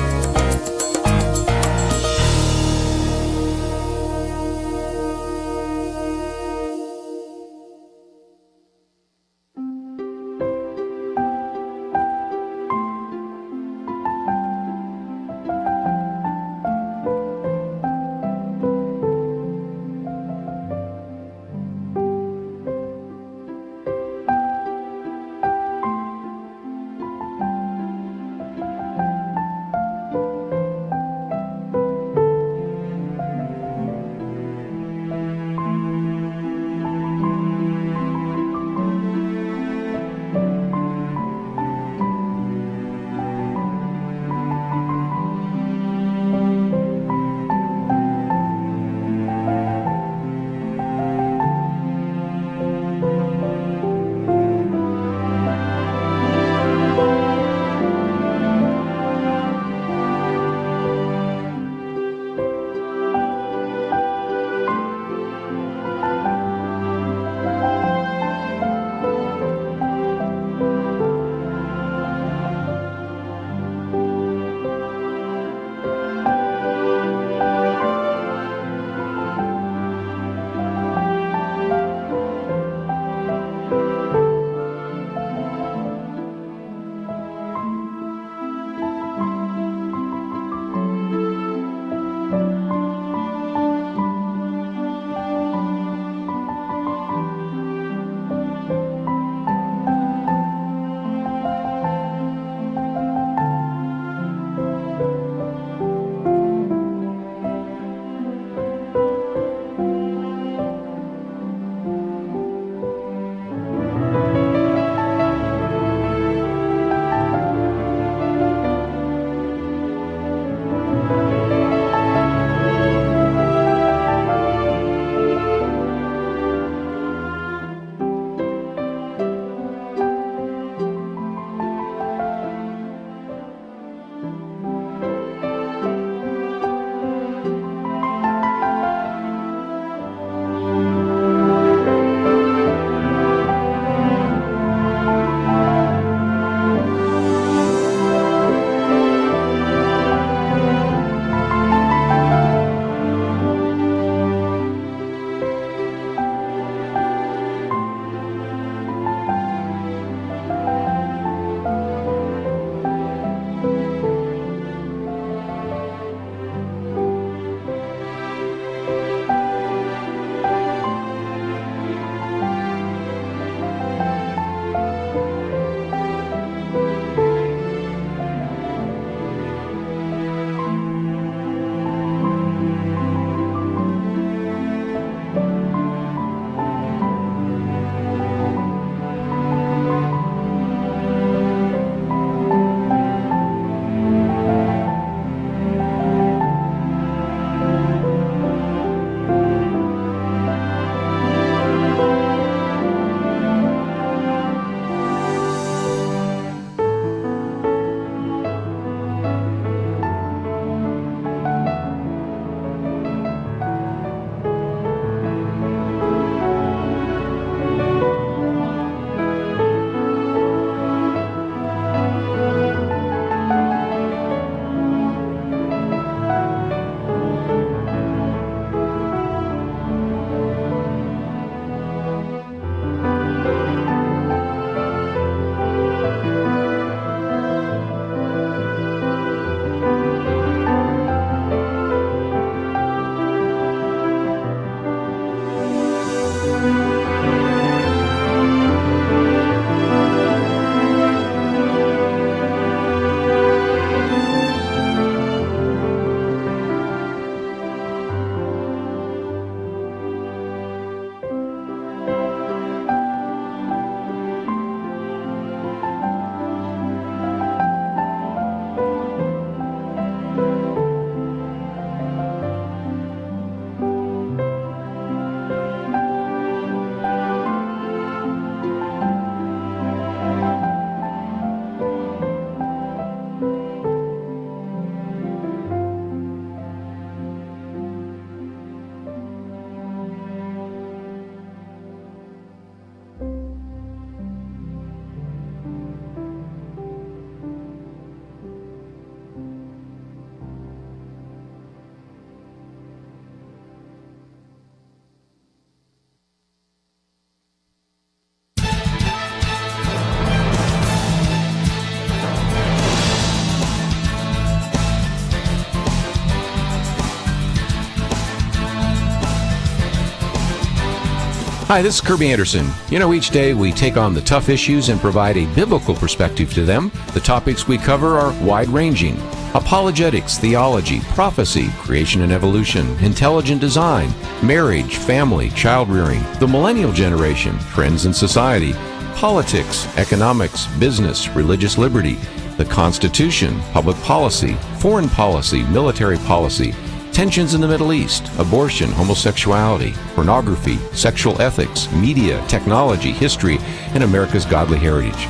Hi, this is Kerby Anderson. You know, each day we take on the tough issues and provide a biblical perspective to them. The topics we cover are wide-ranging: apologetics, theology, prophecy, creation and evolution, intelligent design, marriage, family, child-rearing, the millennial generation, trends in society, politics, economics, business, religious liberty, the Constitution, public policy, foreign policy, military policy, tensions in the Middle East, abortion, homosexuality, pornography, sexual ethics, media, technology, history, and America's godly heritage.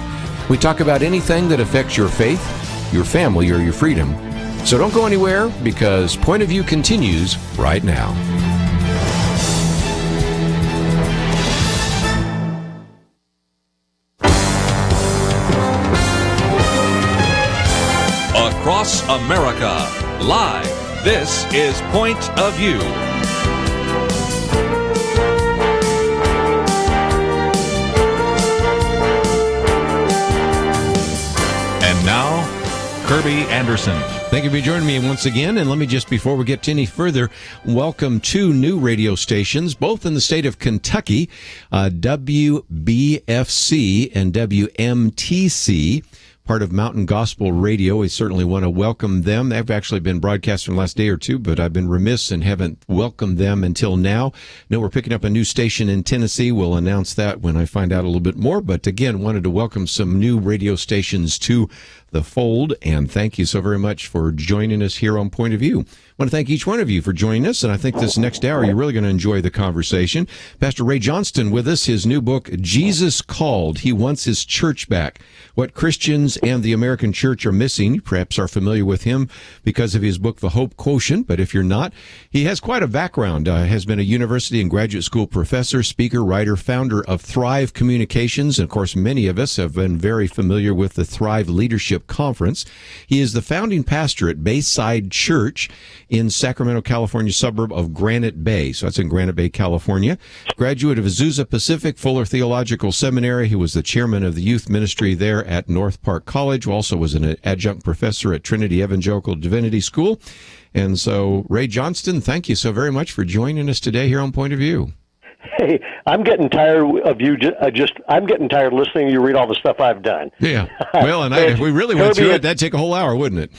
We talk about anything that affects your faith, your family, or your freedom. So don't go anywhere, because Point of View continues right now. Across America, live. This is Point of View. And now, Kerby Anderson. Thank you for joining me once again. And let me just, before we get to any further, welcome two new radio stations, both in the state of Kentucky, WBFC and WMTC. Part of Mountain Gospel Radio. We certainly want to welcome them. They've actually been broadcasting the last day or two, but I've been remiss and haven't welcomed them until now. No, we're picking up a new station in Tennessee. We'll announce that when I find out a little bit more. But again, wanted to welcome some new radio stations to the fold, and thank you so very much for joining us here on Point of View. I want to thank each one of you for joining us, and I think this next hour you're really going to enjoy the conversation. Pastor Ray Johnston with us, his new book, Jesus Called. He wants his church back. What Christians and the American church are missing. You perhaps are familiar with him because of his book, The Hope Quotient, but if you're not, he has quite a background. Has been a university and graduate school professor, speaker, writer, founder of Thrive Communications, and of course many of us have been very familiar with the Thrive Leadership Conference. He is the founding pastor at Bayside Church in Sacramento, California, suburb of Granite Bay. So that's in Granite Bay, California. Graduate of Azusa Pacific Fuller Theological Seminary. He was the chairman of the youth ministry there at North Park College. Also was an adjunct professor at Trinity Evangelical Divinity School. And so, Ray Johnston, thank you so very much for joining us today here on Point of View. Hey, I'm getting tired of you. I'm getting tired of listening to you read all the stuff I've done. Yeah. Well, and if we really went through it, that'd take a whole hour, wouldn't it?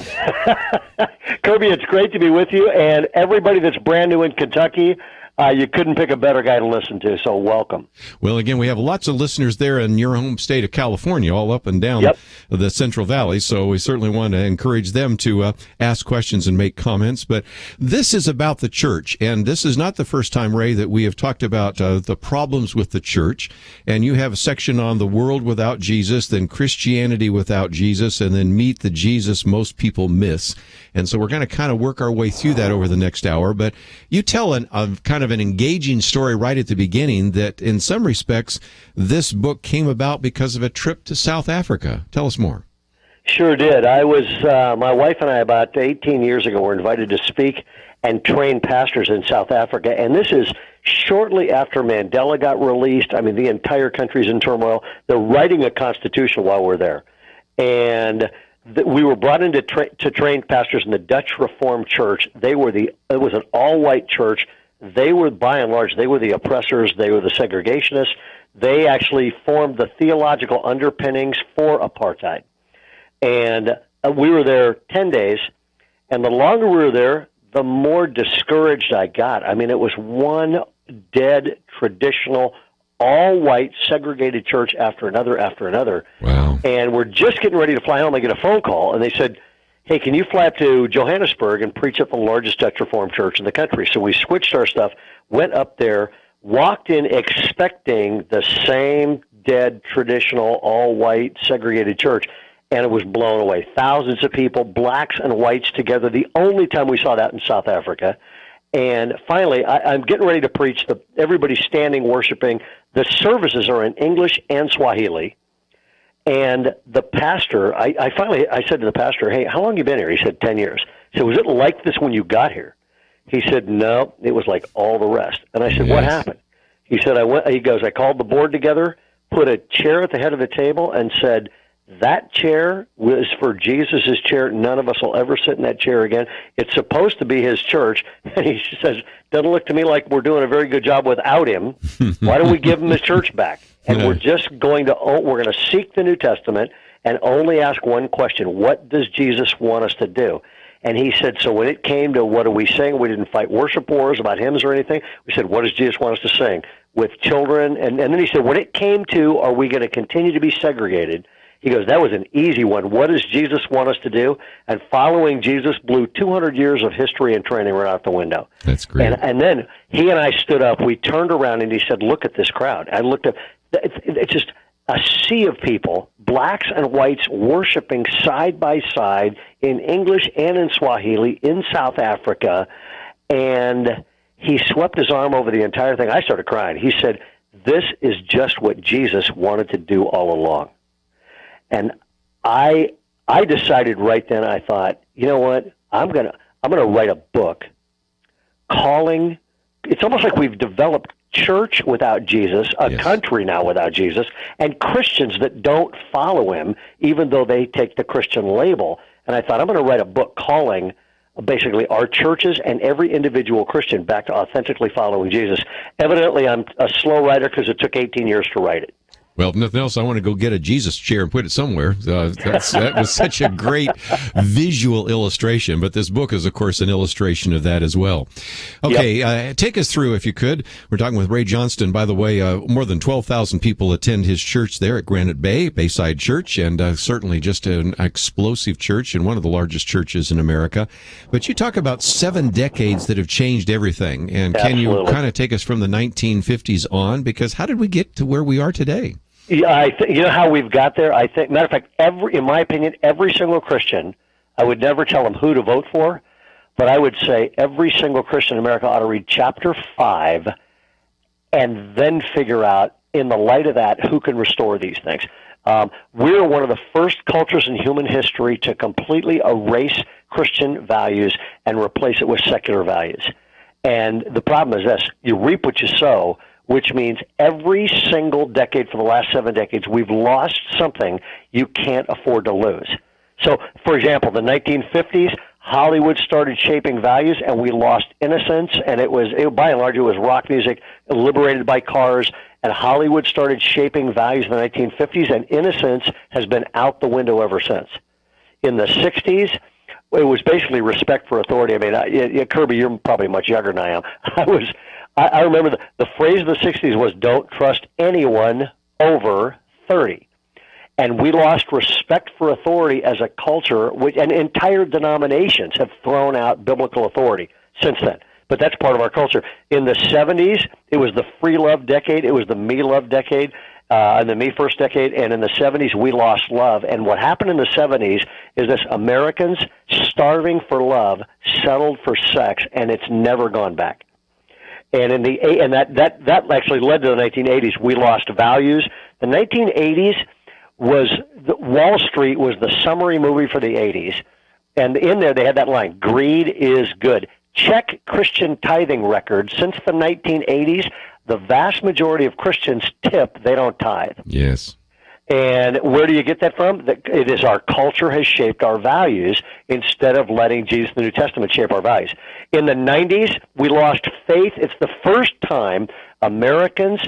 Kerby, it's great to be with you, and everybody that's brand new in Kentucky. You couldn't pick a better guy to listen to, so welcome. Well, again, we have lots of listeners there in your home state of California, all up and down the Central Valley, so we certainly want to encourage them to ask questions and make comments. But this is about the church, and this is not the first time, Ray, that we have talked about the problems with the church. And you have a section on the world without Jesus, then Christianity without Jesus, and then meet the Jesus most people miss. And so we're going to kind of work our way through that over the next hour. But you tell a kind of an engaging story right at the beginning that in some respects this book came about because of a trip to South Africa. Tell us more. Sure did. I was my wife and I about 18 years ago were invited to speak and train pastors in South Africa, and this is shortly after Mandela got released. I mean, the entire country's in turmoil. They're writing a constitution while we're there, and we were brought in to train pastors in the Dutch Reformed Church. It was an all-white church. They were, by and large, they were the oppressors. They were the segregationists. They actually formed the theological underpinnings for apartheid. And we were there 10 days, and the longer we were there, the more discouraged I got. I mean, it was one dead, traditional, all-white, segregated church after another after another. Wow. And we're just getting ready to fly home. I get a phone call, and they said, hey, can you fly up to Johannesburg and preach at the largest Dutch Reformed church in the country? So we switched our stuff, went up there, walked in expecting the same dead, traditional, all-white, segregated church, and it was blown away. Thousands of people, blacks and whites together, the only time we saw that in South Africa. And finally, I'm getting ready to preach. Everybody's standing, worshiping. The services are in English and Swahili. And the pastor, I said to the pastor, hey, how long have you been here? He said, 10 years. I said, was it like this when you got here? He said, no, it was like all the rest. And I said, what happened? He said, I called the board together, put a chair at the head of the table and said, That chair was for Jesus' chair. None of us will ever sit in that chair again. It's supposed to be his church. And he says, doesn't look to me like we're doing a very good job without him. Why don't we give him his church back? And we're just going to seek the New Testament and only ask one question. What does Jesus want us to do? And he said, so when it came to what are we saying, we didn't fight worship wars about hymns or anything. We said, what does Jesus want us to sing with children? And then he said, when it came to, are we going to continue to be segregated? He goes, that was an easy one. What does Jesus want us to do? And following Jesus blew 200 years of history and training right out the window. That's great. And then he and I stood up. We turned around, and he said, look at this crowd. I looked at it's just a sea of people, blacks and whites, worshiping side by side in English and in Swahili in South Africa. And he swept his arm over the entire thing. I started crying. He said, this is just what Jesus wanted to do all along. And I decided right then, I thought, you know what? I'm gonna write a book calling. It's almost like we've developed church without Jesus, a country now without Jesus, and Christians that don't follow him, even though they take the Christian label. And I thought, I'm going to write a book calling basically our churches and every individual Christian back to authentically following Jesus. Evidently, I'm a slow writer because it took 18 years to write it. Well, if nothing else, I want to go get a Jesus chair and put it somewhere. That was such a great visual illustration. But this book is, of course, an illustration of that as well. Okay, take us through, if you could. We're talking with Ray Johnston. By the way, more than 12,000 people attend his church there at Granite Bay, Bayside Church, and certainly just an explosive church and one of the largest churches in America. But you talk about 7 decades that have changed everything. And can you kind of take us from the 1950s on? Because how did we get to where we are today? Yeah, you know how we've got there? I think, matter of fact, in my opinion, every single Christian, I would never tell them who to vote for, but I would say every single Christian in America ought to read chapter 5 and then figure out, in the light of that, who can restore these things. We're one of the first cultures in human history to completely erase Christian values and replace it with secular values. And the problem is this: you reap what you sow, which means every single decade for the last 7 decades, we've lost something you can't afford to lose. So, for example, the 1950s, Hollywood started shaping values, and we lost innocence, and by and large, it was rock music, liberated by cars, and Hollywood started shaping values in the 1950s, and innocence has been out the window ever since. In the 60s, it was basically respect for authority. I mean, Kerby, you're probably much younger than I am. I remember the phrase of the 60s was, don't trust anyone over 30. And we lost respect for authority as a culture, and entire denominations have thrown out biblical authority since then. But that's part of our culture. In the 70s, it was the free love decade. It was the me love decade, and the me first decade. And in the 70s, we lost love. And what happened in the 70s is this: Americans starving for love settled for sex, and it's never gone back. And that actually led to the 1980s. We lost values. The 1980s Wall Street was the summary movie for the 80s. And in there they had that line, greed is good. Check Christian tithing records. Since the 1980s, the vast majority of Christians tip, they don't tithe. Yes. And where do you get that from? It is our culture has shaped our values instead of letting Jesus, the New Testament, shape our values. In the 90s, we lost faith. It's the first time Americans,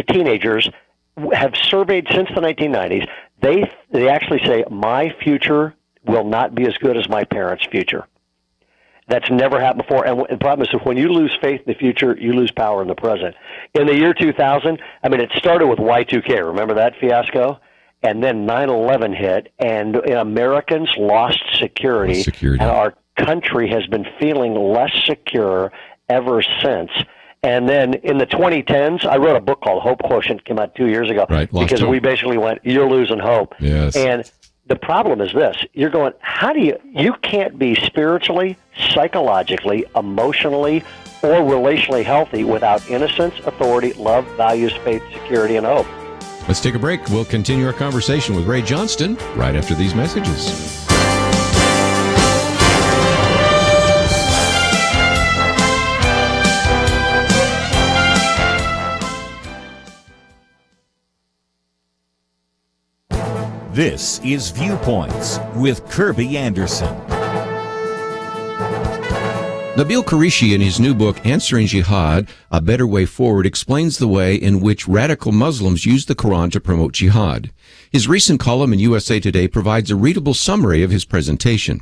teenagers, have surveyed since the 1990s. They actually say, my future will not be as good as my parents' future. That's never happened before. And the problem is that when you lose faith in the future, you lose power in the present. In the year 2000, it started with Y2K. Remember that fiasco? And then 9/11 hit, and Americans lost security. And our country has been feeling less secure ever since. And then in the 2010s, I wrote a book called Hope Quotient, came out 2 years ago, because we basically went, you're losing hope. Yes. And the problem is this: you're going, you can't be spiritually, psychologically, emotionally, or relationally healthy without innocence, authority, love, values, faith, security, and hope. Let's take a break. We'll continue our conversation with Ray Johnston right after these messages. This is Viewpoints with Kerby Anderson. Nabil Qureshi, in his new book, Answering Jihad, A Better Way Forward, explains the way in which radical Muslims use the Quran to promote jihad. His recent column in USA Today provides a readable summary of his presentation.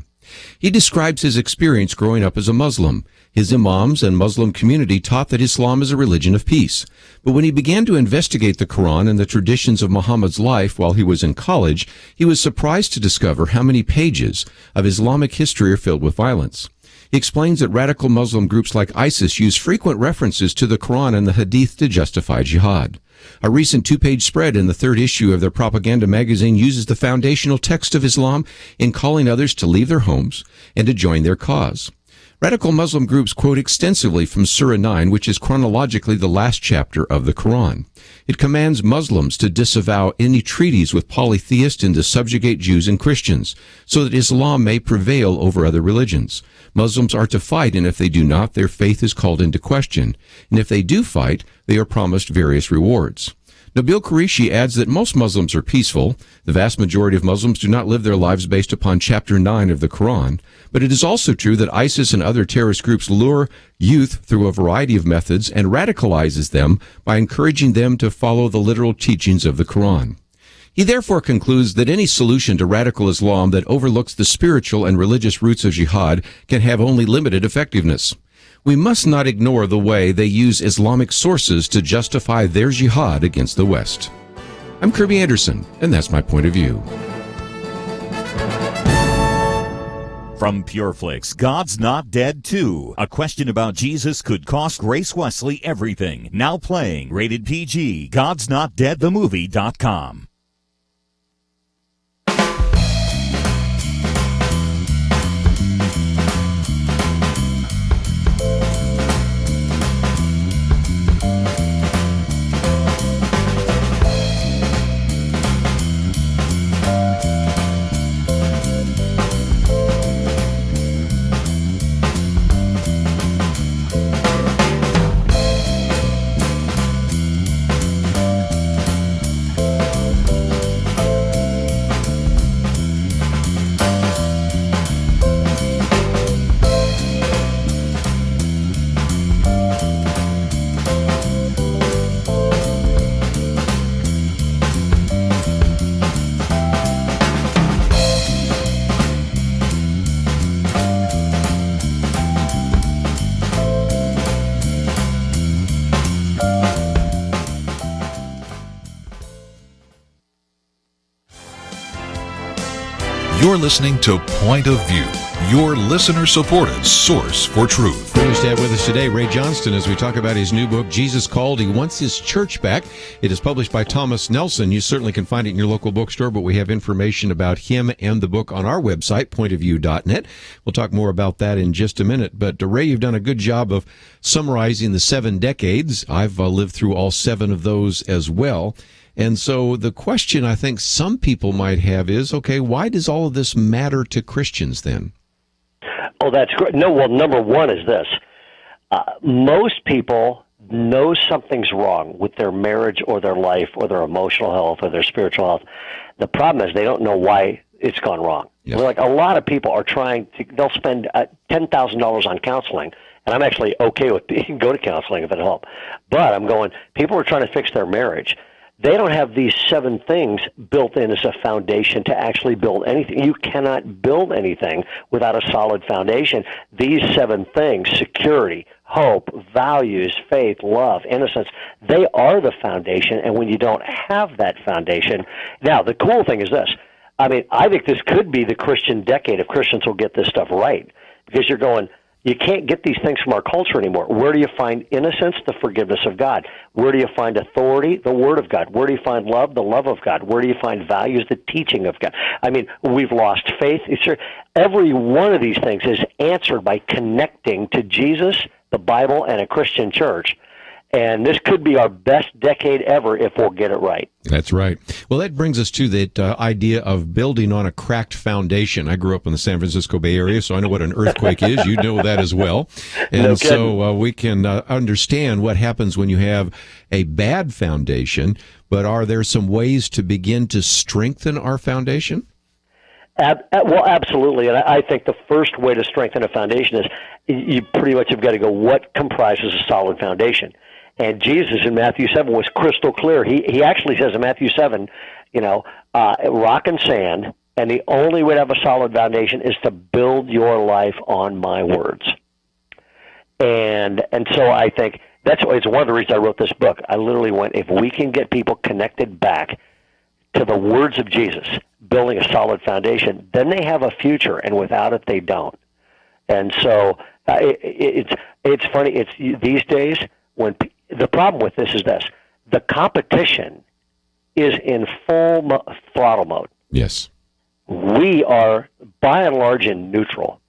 He describes his experience growing up as a Muslim. His imams and Muslim community taught that Islam is a religion of peace. But when he began to investigate the Quran and the traditions of Muhammad's life while he was in college, he was surprised to discover how many pages of Islamic history are filled with violence. He explains that radical Muslim groups like ISIS use frequent references to the Quran and the Hadith to justify jihad. A recent 2-page spread in the 3rd issue of their propaganda magazine uses the foundational text of Islam in calling others to leave their homes and to join their cause. Radical Muslim groups quote extensively from Surah 9, which is chronologically the last chapter of the Quran. It commands Muslims to disavow any treaties with polytheists and to subjugate Jews and Christians, so that Islam may prevail over other religions. Muslims are to fight, and if they do not, their faith is called into question. And if they do fight, they are promised various rewards. Nabil Qureshi adds that most Muslims are peaceful. The vast majority of Muslims do not live their lives based upon Chapter 9 of the Quran. But it is also true that ISIS and other terrorist groups lure youth through a variety of methods and radicalizes them by encouraging them to follow the literal teachings of the Quran. He therefore concludes that any solution to radical Islam that overlooks the spiritual and religious roots of jihad can have only limited effectiveness. We must not ignore the way they use Islamic sources to justify their jihad against the West. I'm Kerby Anderson, and that's my point of view. From PureFlix, God's Not Dead 2. A question about Jesus could cost Grace Wesley everything. Now playing. Rated PG. God'sNotDeadTheMovie.com. You're listening to Point of View, your listener-supported source for truth. Privileged to have with us today Ray Johnston as we talk about his new book, Jesus Called. He Wants His Church Back. It is published by Thomas Nelson. You certainly can find it in your local bookstore, but we have information about him and the book on our website, pointofview.net. We'll talk more about that in just a minute. But Ray, you've done a good job of summarizing the 7 decades. I've lived through all 7 of those as well. And so the question I think some people might have is, okay, why does all of this matter to Christians then? Oh, that's great. No, well, number one is this. Most people know something's wrong with their marriage or their life or their emotional health or their spiritual health. The problem is they don't know why it's gone wrong. Yes. Like a lot of people are they'll spend $10,000 on counseling, and I'm actually okay with go to counseling if it helps. But I'm going, people are trying to fix their marriage. They don't have these 7 things built in as a foundation to actually build anything. You cannot build anything without a solid foundation. These 7 things, security, hope, values, faith, love, innocence, they are the foundation. And when you don't have that foundation, now the cool thing is this. I mean, I think this could be the Christian decade if Christians will get this stuff right. Because you're going, you can't get these things from our culture anymore. Where do you find innocence? The forgiveness of God. Where do you find authority? The Word of God. Where do you find love? The love of God. Where do you find values? The teaching of God. I mean, we've lost faith. Every one of these things is answered by connecting to Jesus, the Bible, and a Christian church. And this could be our best decade ever if we'll get it right. That's right. Well, that brings us to that idea of building on a cracked foundation. I grew up in the San Francisco Bay Area, so I know what an earthquake is. You know that as well. And No so we can understand what happens when you have a bad foundation. But are there some ways to begin to strengthen our foundation? Well, absolutely. And I think the first way to strengthen a foundation is you pretty much have got to go, what comprises a solid foundation? And Jesus in Matthew 7 was crystal clear. He actually says in Matthew 7, rock and sand, and the only way to have a solid foundation is to build your life on my words. And so I think it's one of the reasons I wrote this book. I literally went, if we can get people connected back to the words of Jesus, building a solid foundation, then they have a future, and without it, they don't. And so it's funny. It's these days when the problem with this is this: the competition is in full throttle mode. Yes, we are by and large in neutral.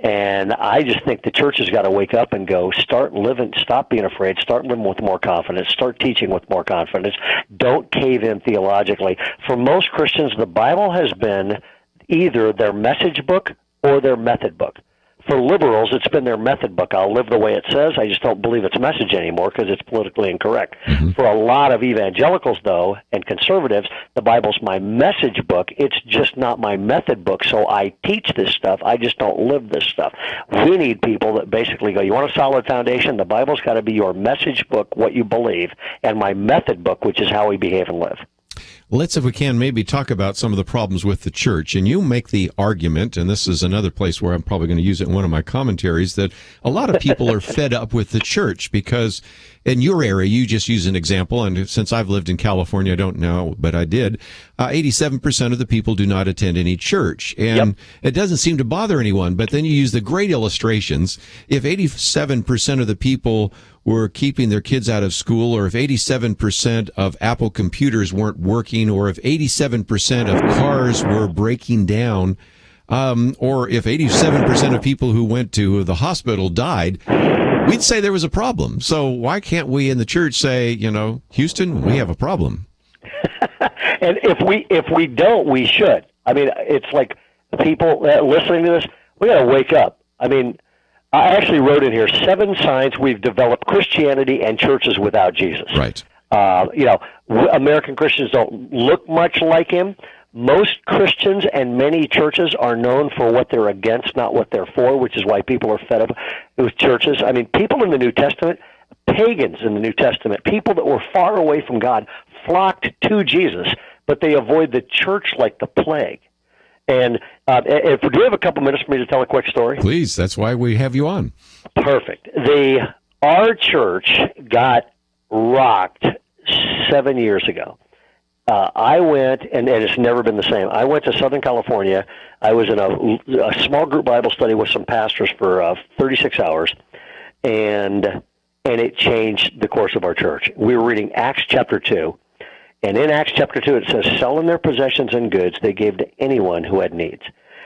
And I just think the church has got to wake up and go, start living, stop being afraid, start living with more confidence, start teaching with more confidence. Don't cave in theologically. For most Christians, the Bible has been either their message book or their method book. For liberals, it's been their method book. I'll live the way it says. I just don't believe it's message anymore because it's politically incorrect. Mm-hmm. For a lot of evangelicals, though, and conservatives, the Bible's my message book. It's just not my method book, so I teach this stuff. I just don't live this stuff. We need people that basically go, you want a solid foundation? The Bible's got to be your message book, what you believe, and my method book, which is how we behave and live. Let's, if we can, maybe talk about some of the problems with the church. And you make the argument, and this is another place where I'm probably going to use it in one of my commentaries, that a lot of people are fed up with the church because in your area, you just use an example, and since I've lived in California, I don't know, but I did, 87% of the people do not attend any church. And It doesn't seem to bother anyone, but then you use the great illustrations. If 87% of the people were keeping their kids out of school, or if 87% of Apple computers weren't working, or if 87% of cars were breaking down, or if 87% of people who went to the hospital died, we'd say there was a problem. So why can't we in the church say, Houston, we have a problem? And if we don't, we should. I mean, it's like people listening to this, we got to wake up. I mean, I actually wrote in here 7 signs we've developed Christianity and churches without Jesus. Right. American Christians don't look much like him. Most Christians and many churches are known for what they're against, not what they're for, which is why people are fed up with churches. I mean, people in the New Testament, pagans in the New Testament, people that were far away from God, flocked to Jesus, but they avoid the church like the plague. And if do you have a couple minutes for me to tell a quick story? Please, that's why we have you on. Perfect. Our church got rocked 7 years ago. I went, and it's never been the same. I went to Southern California. I was in a small group Bible study with some pastors for 36 hours, and it changed the course of our church. We were reading Acts chapter 2. And in Acts chapter 2, it says, selling their possessions and goods they gave to anyone who had needs.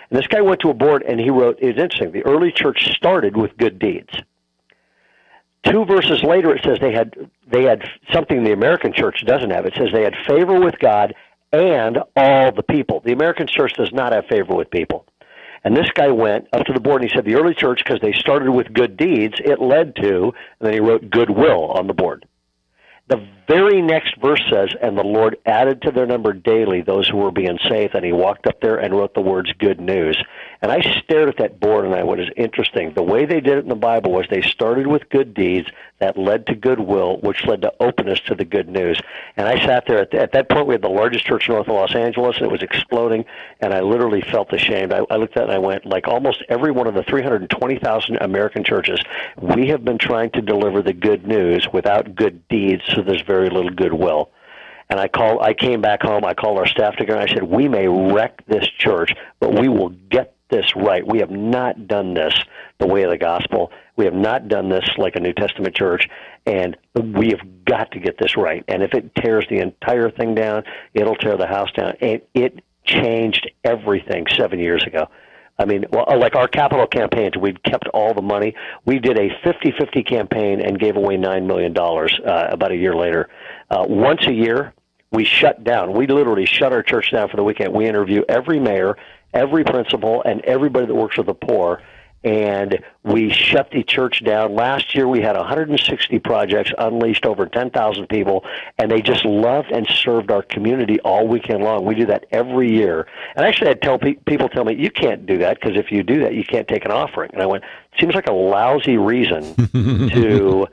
And this guy went to a board, and he wrote, it's interesting, the early church started with good deeds. 2 verses later, it says they had something the American church doesn't have. It says they had favor with God and all the people. The American church does not have favor with people. And this guy went up to the board, and he said the early church, because they started with good deeds, it led to, and then he wrote goodwill on the board. The very next verse says, and the Lord added to their number daily those who were being saved. And he walked up there and wrote the words good news. And I stared at that board, and what is interesting, the way they did it in the Bible was they started with good deeds that led to goodwill, which led to openness to the good news. And I sat there. At that point, we had the largest church north of Los Angeles, and it was exploding, and I literally felt ashamed. I looked at it, and I went, like almost every one of the 320,000 American churches, we have been trying to deliver the good news without good deeds, so there's very little goodwill. And I came back home, I called our staff together, and I said, we may wreck this church, but we will get this right. We have not done this the way of the gospel. We have not done this like a New Testament church, and we have got to get this right. And if it tears the entire thing down, it'll tear the house down. And it changed everything 7 years ago. I mean, well, like our capital campaigns, we've kept all the money. We did a 50-50 campaign and gave away $9 million about a year later. Once a year, we shut down. We literally shut our church down for the weekend. We interview every mayor, every principal, and everybody that works with the poor, and we shut the church down. Last year, we had 160 projects, unleashed over 10,000 people, and they just loved and served our community all weekend long. We do that every year. And actually, I'd tell people tell me, you can't do that, because if you do that, you can't take an offering. And I went, seems like a lousy reason to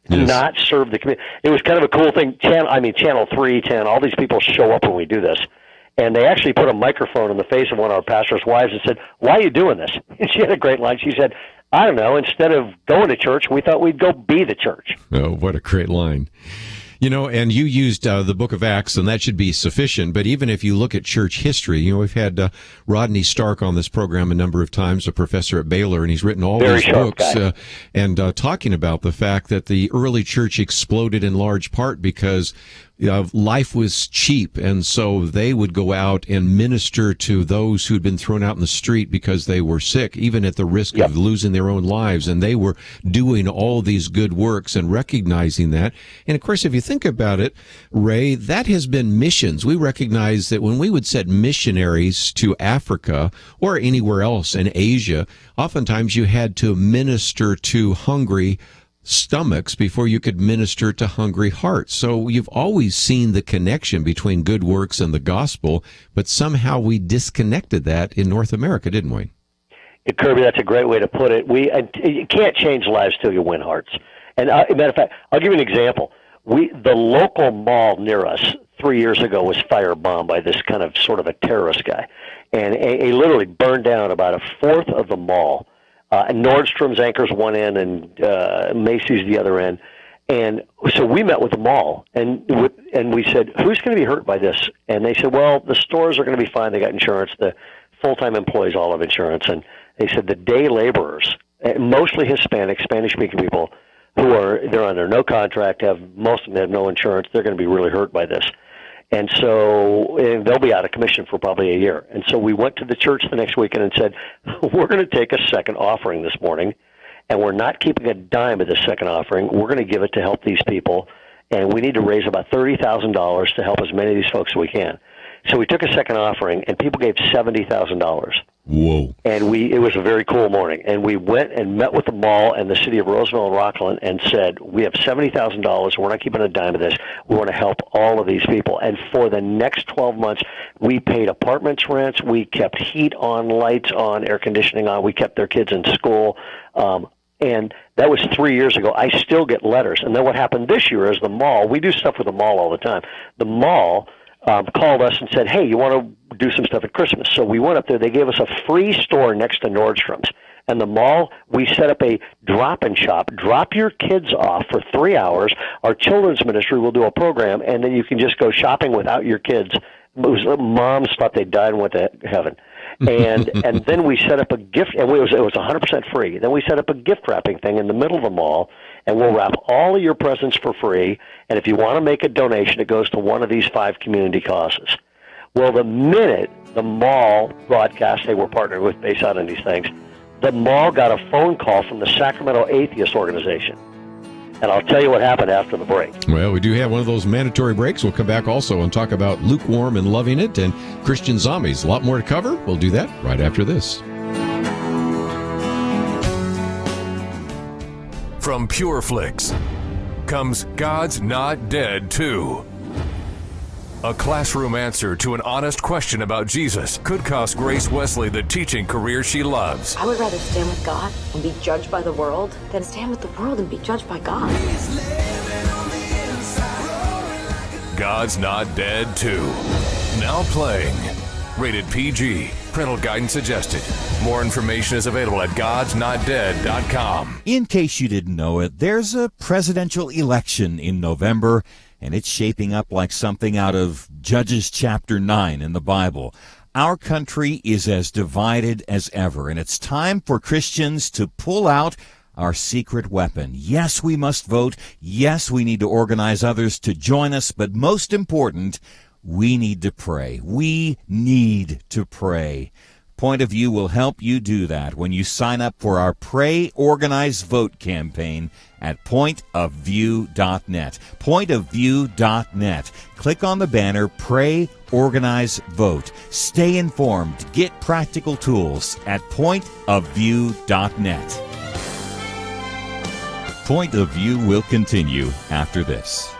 not serve the community. It was kind of a cool thing. Channel 3, 10, all these people show up when we do this. And they actually put a microphone in the face of one of our pastor's wives and said, "Why are you doing this?" And she had a great line. She said, "I don't know. Instead of going to church, we thought we'd go be the church." Oh, what a great line. You know, and you used the book of Acts, and that should be sufficient. But even if you look at church history, you know, we've had Rodney Stark on this program a number of times, a professor at Baylor, and he's written all these books and talking about the fact that the early church exploded in large part because life was cheap, and so they would go out and minister to those who'd been thrown out in the street because they were sick, even at the risk of losing their own lives. And they were doing all these good works and recognizing that. And of course, if you think about it, Ray, that has been missions. We recognize that when we would send missionaries to Africa or anywhere else in Asia, oftentimes you had to minister to hungry stomachs before you could minister to hungry hearts. So you've always seen the connection between good works and the gospel, but somehow we disconnected that in North America, didn't we? Kerby, that's a great way to put it. You can't change lives till you win hearts. And matter of fact, I'll give you an example. The local mall near us 3 years ago was firebombed by this kind of sort of a terrorist guy, and he literally burned down about a fourth of the mall. And Nordstrom's anchors one end and Macy's the other end. And so we met with the mall, and we said, who's going to be hurt by this? And they said, well, the stores are going to be fine. They got insurance. The full-time employees all have insurance. And they said the day laborers, mostly Hispanic, Spanish-speaking people, they're under no contract, most of them have no insurance. They're going to be really hurt by this. And so they'll be out of commission for probably a year. And so we went to the church the next weekend and said, we're going to take a second offering this morning, and we're not keeping a dime of the second offering. We're going to give it to help these people, and we need to raise about $30,000 to help as many of these folks as we can. So we took a second offering, and people gave $70,000. Whoa. And it was a very cool morning. And we went and met with the mall and the city of Roseville and Rockland and said, we have $70,000. We're not keeping a dime of this. We want to help all of these people. And for the next 12 months, we paid apartments rents. We kept heat on, lights on, air conditioning on. We kept their kids in school. And that was 3 years ago. I still get letters. And then what happened this year is the mall, we do stuff with the mall all the time. The mall called us and said, hey, you want to do some stuff at Christmas? So we went up there. They gave us a free store next to Nordstrom's. And the mall, we set up a drop-in shop. Drop your kids off for 3 hours. Our children's ministry will do a program, and then you can just go shopping without your kids. Moms thought they died and went to heaven. And then we set up a gift, and it was 100% free. Then we set up a gift wrapping thing in the middle of the mall, and we'll wrap all of your presents for free. And if you want to make a donation, it goes to one of these 5 community causes. Well, the minute the mall broadcast, they were partnered with based on these things, the mall got a phone call from the Sacramento Atheist Organization. And I'll tell you what happened after the break. Well, we do have one of those mandatory breaks. We'll come back also and talk about lukewarm and loving it and Christian zombies. A lot more to cover. We'll do that right after this. From Pure Flix comes God's Not Dead 2. A classroom answer to an honest question about Jesus could cost Grace Wesley the teaching career she loves. I would rather stand with God and be judged by the world than stand with the world and be judged by God. God's Not Dead 2. Now playing. Rated PG. Parental guidance suggested. More information is available at godsnotdead.com. In case you didn't know it, there's a presidential election in November, and it's shaping up like something out of Judges chapter 9 in the Bible. Our country is as divided as ever, and it's time for Christians to pull out our secret weapon. Yes, we must vote. Yes, we need to organize others to join us, but most important, we need to pray. We need to pray. Point of View will help you do that when you sign up for our Pray, Organize, Vote campaign at pointofview.net. Pointofview.net. Click on the banner Pray, Organize, Vote. Stay informed. Get practical tools at pointofview.net. Point of View will continue after this.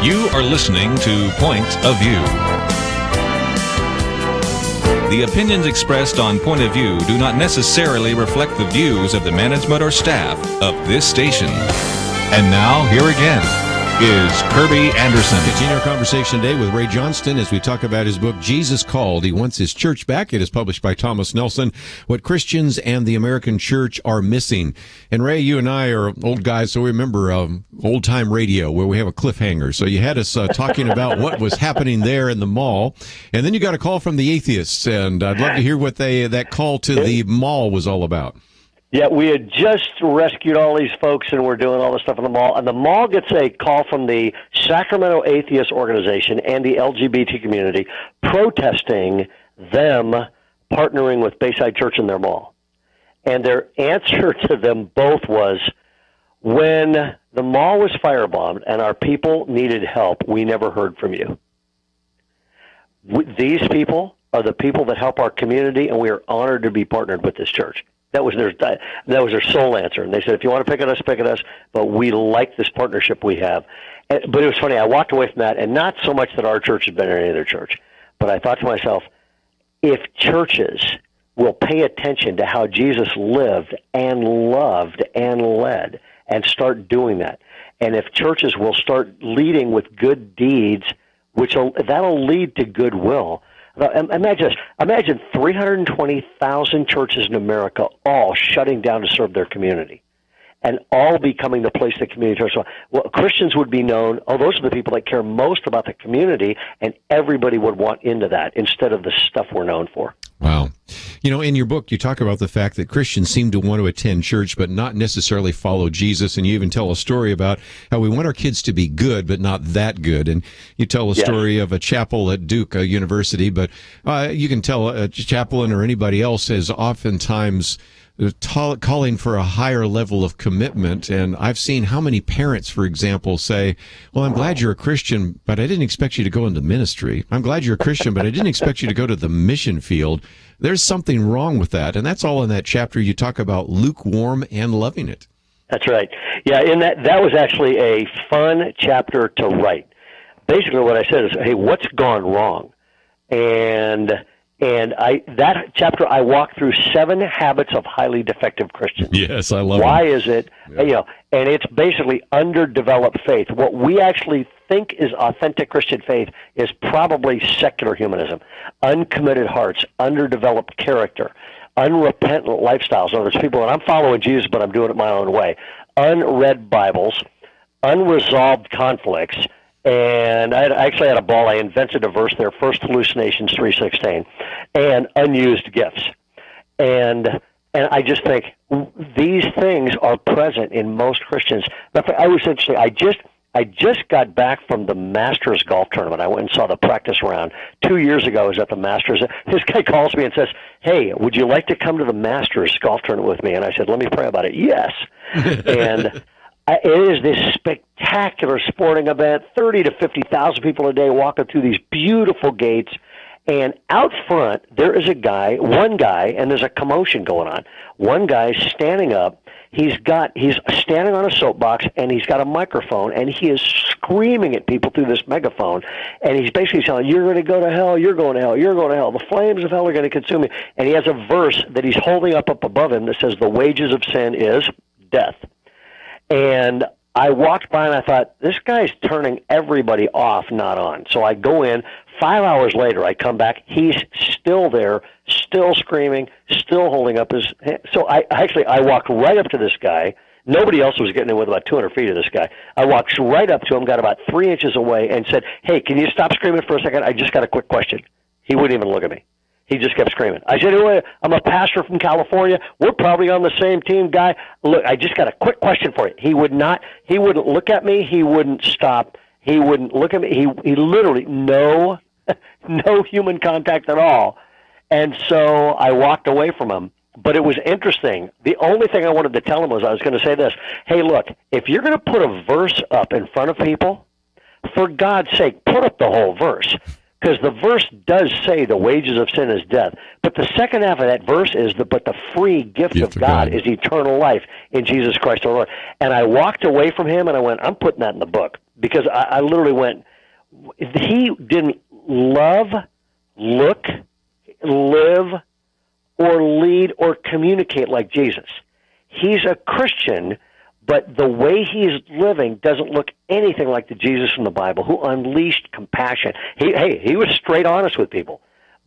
You are listening to Point of View. The opinions expressed on Point of View do not necessarily reflect the views of the management or staff of this station. And now, here again is Kerby Anderson. Continue our conversation today with Ray Johnston as we talk about his book, Jesus Called. He wants his church back. It is published by Thomas Nelson, What Christians and the American Church Are Missing. And Ray, you and I are old guys, so we remember old-time radio where we have a cliffhanger. So you had us talking about what was happening there in the mall, and then you got a call from the atheists, and I'd love to hear what that call to the mall was all about. Yeah, we had just rescued all these folks, and we're doing all this stuff in the mall. And the mall gets a call from the Sacramento Atheist Organization and the LGBT community protesting them partnering with Bayside Church in their mall. And their answer to them both was, when the mall was firebombed and our people needed help, we never heard from you. These people are the people that help our community, and we are honored to be partnered with this church. That was their sole answer. And they said, if you want to pick at us, but we like this partnership we have. But it was funny. I walked away from that, and not so much that our church has been in any other church, but I thought to myself, if churches will pay attention to how Jesus lived and loved and led and start doing that, and if churches will start leading with good deeds, that'll lead to goodwill. Imagine this. Imagine 320,000 churches in America all shutting down to serve their community and all becoming the place the community turns. Well, Christians would be known, those are the people that care most about the community, and everybody would want into that instead of the stuff we're known for. Wow. You know, in your book, you talk about the fact that Christians seem to want to attend church, but not necessarily follow Jesus. And you even tell a story about how we want our kids to be good, but not that good. And you tell a story of a chapel at Duke University, but you can tell a chaplain or anybody else is oftentimes calling for a higher level of commitment. And I've seen how many parents, for example, say, well, I'm glad you're a Christian, but I didn't expect you to go into ministry. I'm glad you're a Christian, but I didn't expect you to go to the mission field. There's something wrong with that. And that's all in that chapter. You talk about lukewarm and loving it. That's right. Yeah, in that was actually a fun chapter to write. Basically what I said is, hey, what's gone wrong? And that chapter, I walked through 7 habits of highly defective Christians. Yes, I love it. Why is it, and it's basically underdeveloped faith. What we actually think is authentic Christian faith is probably secular humanism. Uncommitted hearts, underdeveloped character, unrepentant lifestyles. In other words, people, and I'm following Jesus, but I'm doing it my own way. Unread Bibles, unresolved conflicts, and I actually had a ball. I invented a verse there, First Hallucinations 3:16, and unused gifts. And I just think these things are present in most Christians. I was interested. I just got back from the Masters golf tournament. I went and saw the practice round 2 years ago. I was at the Masters. This guy calls me and says, hey, would you like to come to the Masters golf tournament with me? And I said, let me pray about it. Yes. And it is this spectacular sporting event, 30 to 50,000 people a day walking through these beautiful gates. And out front, there is one guy, and there's a commotion going on. One guy standing up. He's standing on a soapbox, and he's got a microphone, and he is screaming at people through this megaphone. And he's basically saying, you're going to go to hell, you're going to hell, you're going to hell. The flames of hell are going to consume you. And he has a verse that he's holding up above him that says, the wages of sin is death. And I walked by and I thought, this guy's turning everybody off, not on. So I go in. 5 hours later, I come back. He's still there, still screaming, still holding up his hand. So I walked right up to this guy. Nobody else was getting in with about 200 feet of this guy. I walked right up to him, got about 3 inches away, and said, hey, can you stop screaming for a second? I just got a quick question. He wouldn't even look at me. He just kept screaming. I said, I'm a pastor from California. We're probably on the same team, guy. Look, I just got a quick question for you. He wouldn't look at me. He wouldn't stop. He wouldn't look at me. He literally, no human contact at all. And so I walked away from him. But it was interesting. The only thing I wanted to tell him was I was going to say this. Hey, look, if you're going to put a verse up in front of people, for God's sake, put up the whole verse. Because the verse does say the wages of sin is death. But the second half of that verse is, but the free gift of God is eternal life in Jesus Christ our Lord. And I walked away from him and I went, I'm putting that in the book. Because I literally went, he didn't love, look, live, or lead or communicate like Jesus. He's a Christian, but the way he's living doesn't look anything like the Jesus in the Bible who unleashed compassion. He was straight honest with people.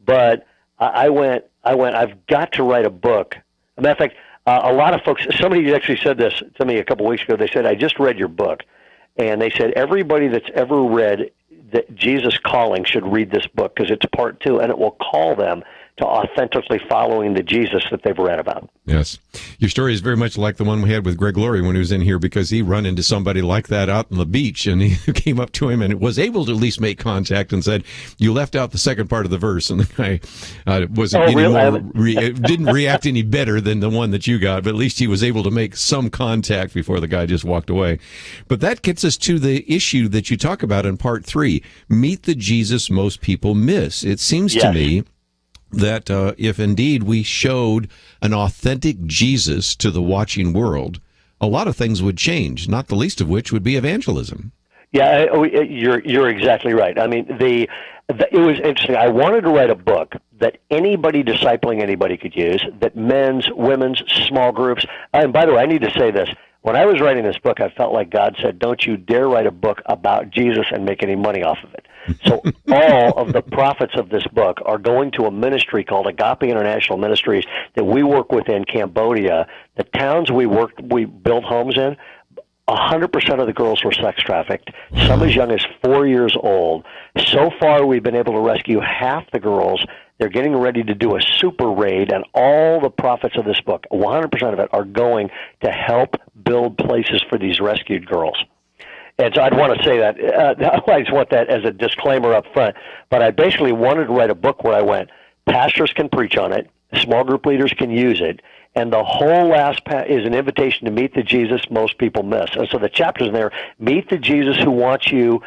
But I went, I've got to write a book. As a matter of fact, a lot of folks, somebody actually said this to me a couple weeks ago. They said, I just read your book. And they said, everybody that's ever read that Jesus Calling should read this book because it's part 2, and it will call them to authentically following the Jesus that they've read about. Yes. Your story is very much like the one we had with Greg Laurie when he was in here, because he run into somebody like that out on the beach, and he came up to him and was able to at least make contact and said, you left out the second part of the verse. And the guy didn't react any better than the one that you got, but at least he was able to make some contact before the guy just walked away. But that gets us to the issue that you talk about in part 3, meet the Jesus most people miss. It seems to me that if indeed we showed an authentic Jesus to the watching world, a lot of things would change, not the least of which would be evangelism. Yeah, you're exactly right. I mean, it was interesting. I wanted to write a book that anybody discipling anybody could use, that men's, women's, small groups. And by the way, I need to say this. When I was writing this book, I felt like God said, don't you dare write a book about Jesus and make any money off of it. So all of the profits of this book are going to a ministry called Agape International Ministries that we work with in Cambodia. The towns we build homes in, 100% of the girls were sex trafficked, some as young as 4 years old. So far, we've been able to rescue half the girls. They're getting ready to do a super raid, and all the profits of this book, 100% of it, are going to help build places for these rescued girls. And so I'd want to say that. I just want that as a disclaimer up front. But I basically wanted to write a book where I went, pastors can preach on it, small group leaders can use it, and the whole last is an invitation to meet the Jesus most people miss. And so the chapters in there, meet the Jesus who wants you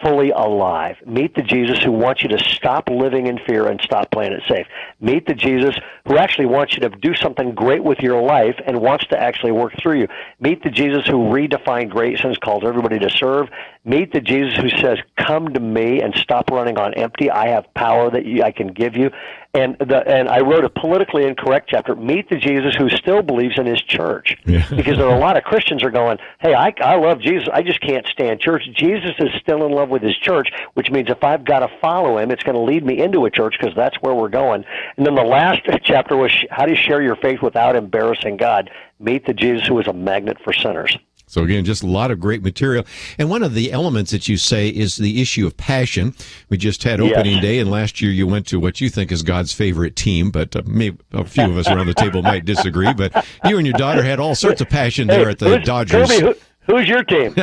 fully alive. Meet the Jesus who wants you to stop living in fear and stop playing it safe. Meet the Jesus who actually wants you to do something great with your life and wants to actually work through you. Meet the Jesus who redefined grace and calls everybody to serve. Meet the Jesus who says, come to me and stop running on empty. I have power that I can give you. And I wrote a politically incorrect chapter, meet the Jesus who still believes in his church. Yeah. Because there are a lot of Christians are going, hey, I love Jesus, I just can't stand church. Jesus is still in love with his church, which means if I've got to follow him, it's going to lead me into a church because that's where we're going. And then the last chapter was how to share your faith without embarrassing God. Meet the Jesus who is a magnet for sinners. So again, just a lot of great material. And one of the elements that you say is the issue of passion. We just had opening day, and last year you went to what you think is God's favorite team, but maybe a few of us around the table might disagree. But you and your daughter had all sorts of passion there at the Dodgers. Kerby, who's your team?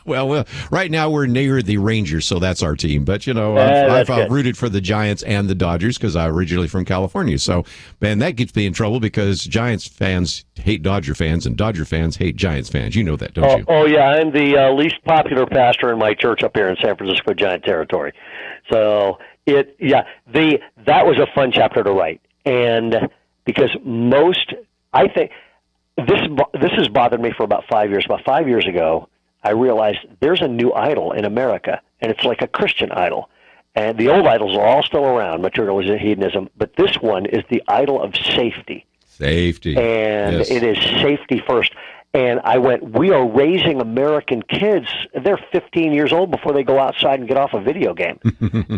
well, right now we're near the Rangers, so that's our team. But, you know, I've rooted for the Giants and the Dodgers because I'm originally from California. So, man, that gets me in trouble because Giants fans hate Dodger fans and Dodger fans hate Giants fans. You know that, don't you? Oh, yeah. I'm the least popular pastor in my church up here in San Francisco Giant territory. So, that was a fun chapter to write. And because I think, this has bothered me for about 5 years. About 5 years ago, I realized there's a new idol in America, and it's like a Christian idol. And the old idols are all still around, materialism, hedonism, but this one is the idol of safety. Safety. And it is safety first. And I went, we are raising American kids. They're 15 years old before they go outside and get off a video game.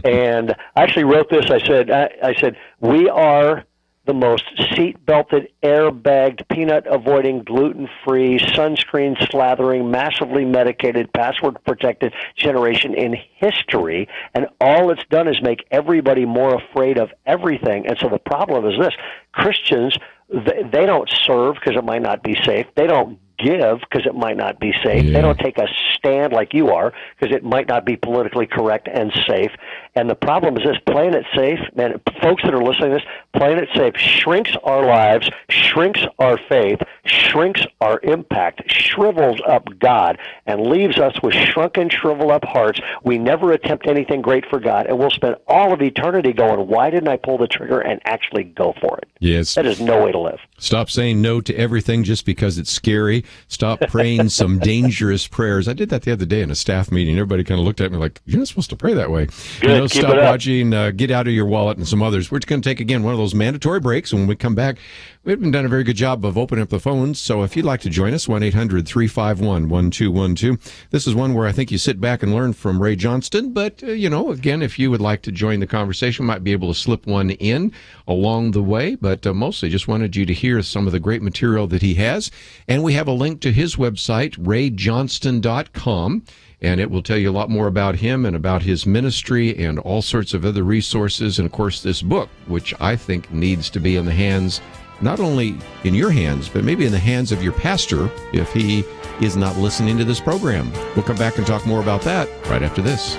And I actually wrote this. I said, we are the most seat-belted, airbagged, peanut-avoiding, gluten-free, sunscreen-slathering, massively medicated, password-protected generation in history, and all it's done is make everybody more afraid of everything. And so the problem is this. Christians, they don't serve because it might not be safe. They don't give because it might not be safe. Yeah. They don't take a stand like you are because it might not be politically correct and safe. And the problem is this, playing it safe, and folks that are listening to this, playing it safe shrinks our lives, shrinks our faith, shrinks our impact, shrivels up God, and leaves us with shrunken, shriveled up hearts. We never attempt anything great for God, and we'll spend all of eternity going, why didn't I pull the trigger and actually go for it? Yes. That is no way to live. Stop saying no to everything just because it's scary. Stop praying some dangerous prayers. I did that the other day in a staff meeting. Everybody kind of looked at me like, you're not supposed to pray that way. Good. No stopwatching, get out of your wallet, and some others. We're going to take, again, one of those mandatory breaks. And when we come back, we haven't done a very good job of opening up the phones. So if you'd like to join us, 1-800-351-1212. This is one where I think you sit back and learn from Ray Johnston. But, again, if you would like to join the conversation, might be able to slip one in along the way. But mostly just wanted you to hear some of the great material that he has. And we have a link to his website, rayjohnston.com. And it will tell you a lot more about him and about his ministry and all sorts of other resources. And, of course, this book, which I think needs to be in the hands, not only in your hands, but maybe in the hands of your pastor if he is not listening to this program. We'll come back and talk more about that right after this.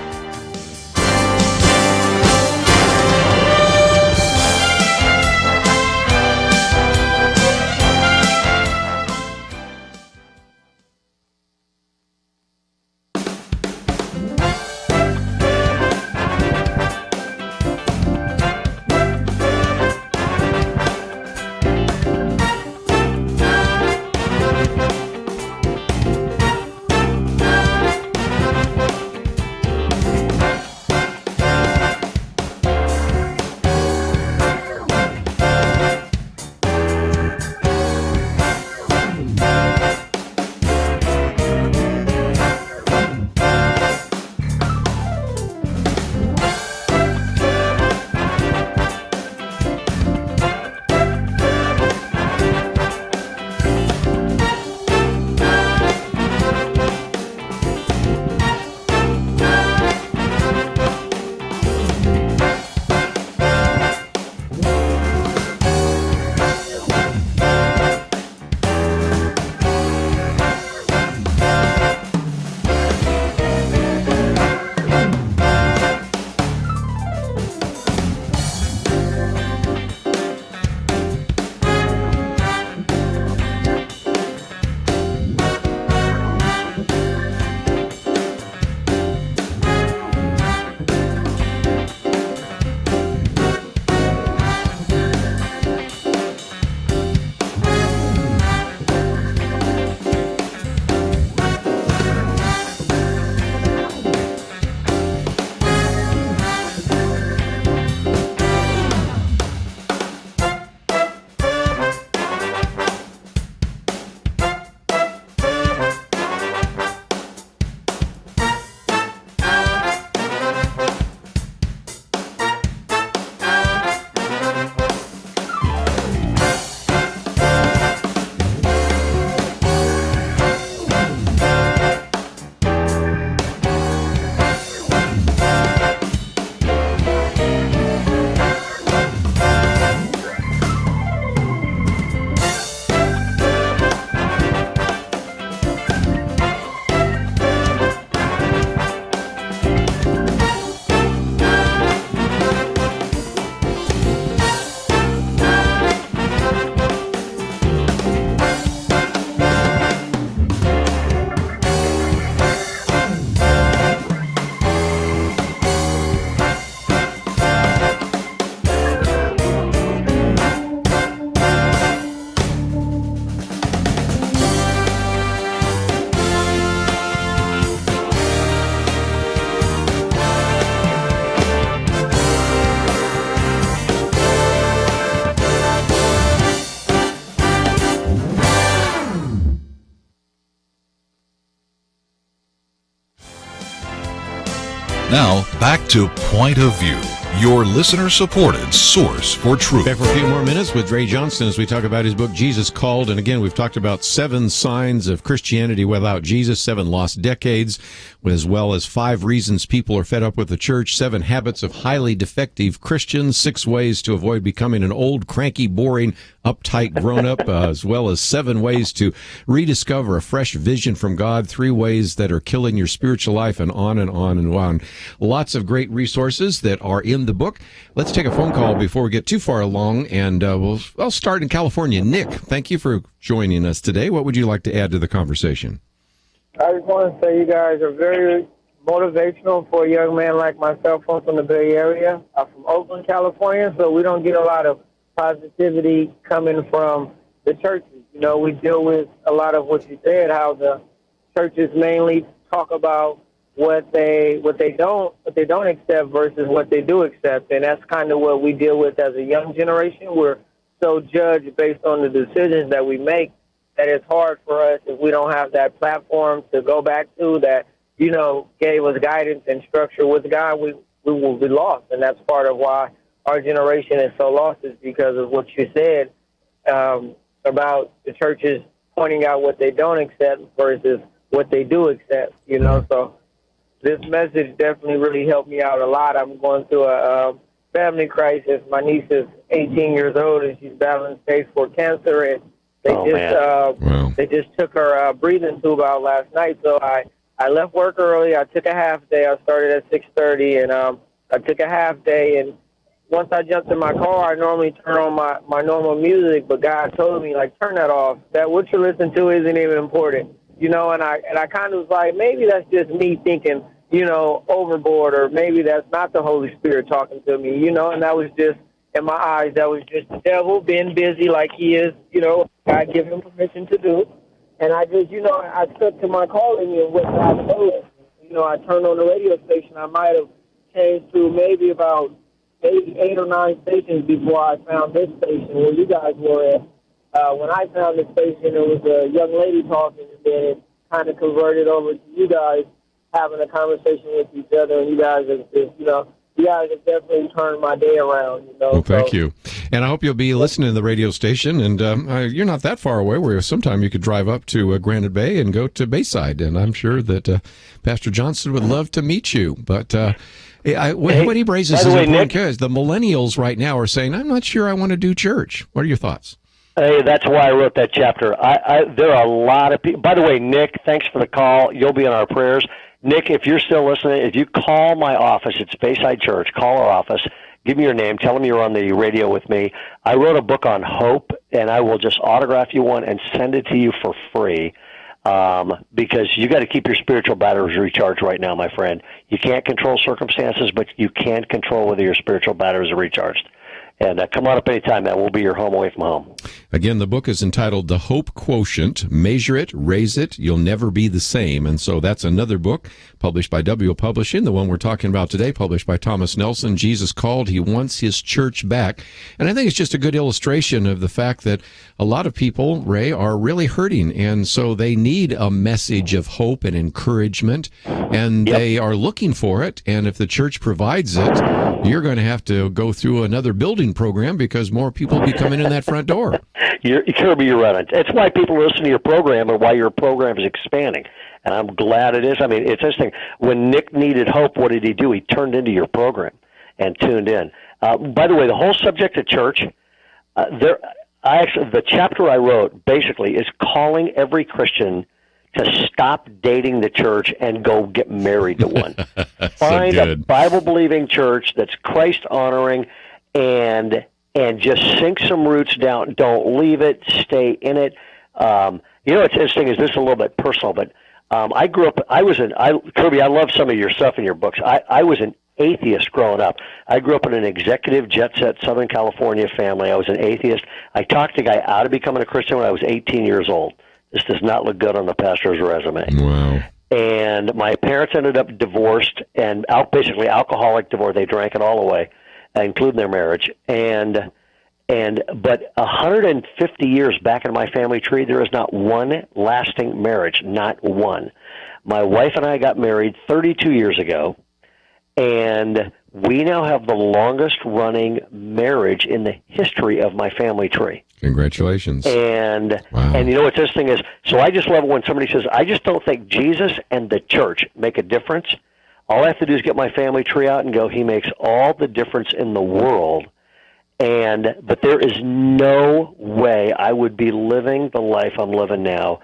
Now, back to Point of View, your listener-supported source for truth. Back for a few more minutes with Ray Johnston as we talk about his book, Jesus Called. And again, we've talked about 7 signs of Christianity without Jesus, 7 lost decades, as well as 5 reasons people are fed up with the church, 7 habits of highly defective Christians, 6 ways to avoid becoming an old, cranky, boring, uptight grown-up, as well as 7 ways to rediscover a fresh vision from God, 3 ways that are killing your spiritual life, and on and on and on. Lots of great resources that are in the book. Let's take a phone call before we get too far along, and I'll start in California. Nick, thank you for joining us today. What would you like to add to the conversation? I just want to say you guys are very motivational for a young man like myself. I'm from the Bay Area. I'm from Oakland, California, so we don't get a lot of positivity coming from the churches. You know, we deal with a lot of what you said, how the churches mainly talk about what they don't accept versus what they do accept, and that's kind of what we deal with as a young generation. We're so judged based on the decisions that we make that it's hard for us if we don't have that platform to go back to that, gave us guidance and structure with God. We will be lost, and that's part of why our generation is so lost, is because of what you said about the churches pointing out what they don't accept versus what they do accept, So this message definitely really helped me out a lot. I'm going through a family crisis. My niece is 18 years old, and she's battling stage 4 cancer, and they just took her breathing tube out last night. So I left work early. I took a half day. I started at 6:30, and I took a half day. And once I jumped in my car, I normally turn on my normal music, but God told me, turn that off. That what you listen to isn't even important, And I kind of was like, maybe that's just me thinking, overboard, or maybe that's not the Holy Spirit talking to me, and that was just, in my eyes, that was just the devil being busy like he is, God give him permission to do. And I just, I stuck to my calling and what God told. I turned on the radio station. I might have changed to maybe 8 or 9 stations before I found this station where you guys were at. When I found this station, it was a young lady talking, and then it kind of converted over to you guys having a conversation with each other, and you guys have definitely turned my day around. Well, thank you. And I hope you'll be listening to the radio station, and you're not that far away, where sometime you could drive up to Granite Bay and go to Bayside, and I'm sure that Pastor Johnston would love to meet you. But what he raises is important, because the millennials right now are saying, I'm not sure I want to do church. What are your thoughts? Hey, that's why I wrote that chapter. There are a lot of people. By the way, Nick, thanks for the call. You'll be in our prayers. Nick, if you're still listening, if you call my office, it's Bayside Church, call our office, give me your name, tell them you're on the radio with me. I wrote a book on hope, and I will just autograph you one and send it to you for free, because you got to keep your spiritual batteries recharged right now, my friend. You can't control circumstances, but you can control whether your spiritual batteries are recharged. And come on up anytime, man. We'll be your home away from home. Again, the book is entitled The Hope Quotient. Measure it, raise it, you'll never be the same. And so that's another book published by W Publishing. The one we're talking about today, published by Thomas Nelson, Jesus Called. He wants his church back. And I think it's just a good illustration of the fact that a lot of people, Ray, are really hurting. And so they need a message of hope and encouragement. And they are looking for it. And if the church provides it, you're going to have to go through another building program, because more people will be coming in that front door. Kerby, you're right. It's why people listen to your program, and why your program is expanding. And I'm glad it is. I mean, it's interesting. When Nick needed hope, what did he do? He turned into your program and tuned in. By the way, the whole subject of church, the chapter I wrote basically is calling every Christian to stop dating the church and go get married to one. Find a Bible-believing church that's Christ-honoring, and just sink some roots down. Don't leave it. Stay in it. What's interesting is this is a little bit personal, but I grew up. Kerby, I love some of your stuff in your books. I was an atheist growing up. I grew up in an executive jet-set Southern California family. I was an atheist. I talked a guy out of becoming a Christian when I was 18 years old. This does not look good on the pastor's resume. Wow. And my parents ended up divorced, and basically alcoholic divorce. They drank it all away, including their marriage. But 150 years back in my family tree, there is not one lasting marriage, not one. My wife and I got married 32 years ago, and we now have the longest running marriage in the history of my family tree. Congratulations. And what's interesting is, so I just love it when somebody says, I just don't think Jesus and the church make a difference. All I have to do is get my family tree out and go, he makes all the difference in the world. But there is no way I would be living the life I'm living now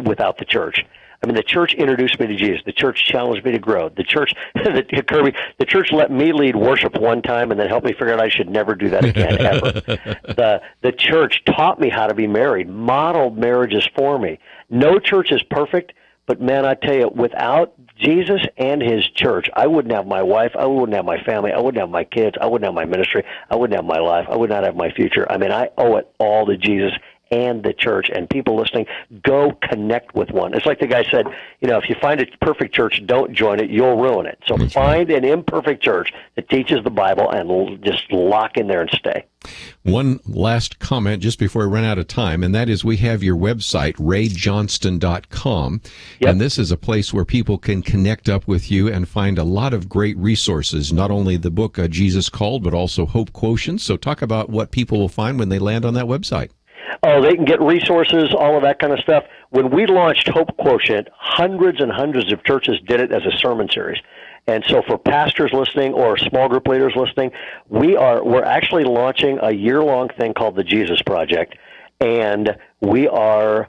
without the church. I mean, the church introduced me to Jesus. The church challenged me to grow. The church, Kerby, the church let me lead worship one time and then helped me figure out I should never do that again, ever. The church taught me how to be married, modeled marriages for me. No church is perfect, but man, I tell you, without Jesus and his church, I wouldn't have my wife, I wouldn't have my family, I wouldn't have my kids, I wouldn't have my ministry, I wouldn't have my life, I would not have my future. I mean, I owe it all to Jesus and the church. And people listening, go connect with one. It's like the guy said, if you find a perfect church, don't join it, you'll ruin it. So find an imperfect church that teaches the Bible and just lock in there and stay. One last comment just before we run out of time, and that is we have your website, rayjohnston.com, and this is a place where people can connect up with you and find a lot of great resources, not only the book Jesus Called, but also Hope Quotient. So talk about what people will find when they land on that website. Oh, they can get resources, all of that kind of stuff. When we launched Hope Quotient, hundreds and hundreds of churches did it as a sermon series. And so for pastors listening or small group leaders listening, we're actually launching a year-long thing called the Jesus Project, and we are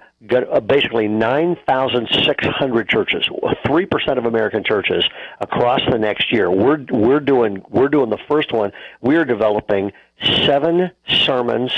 basically 9,600 churches, 3% of American churches across the next year. We're doing the first one. We are developing 7 sermons,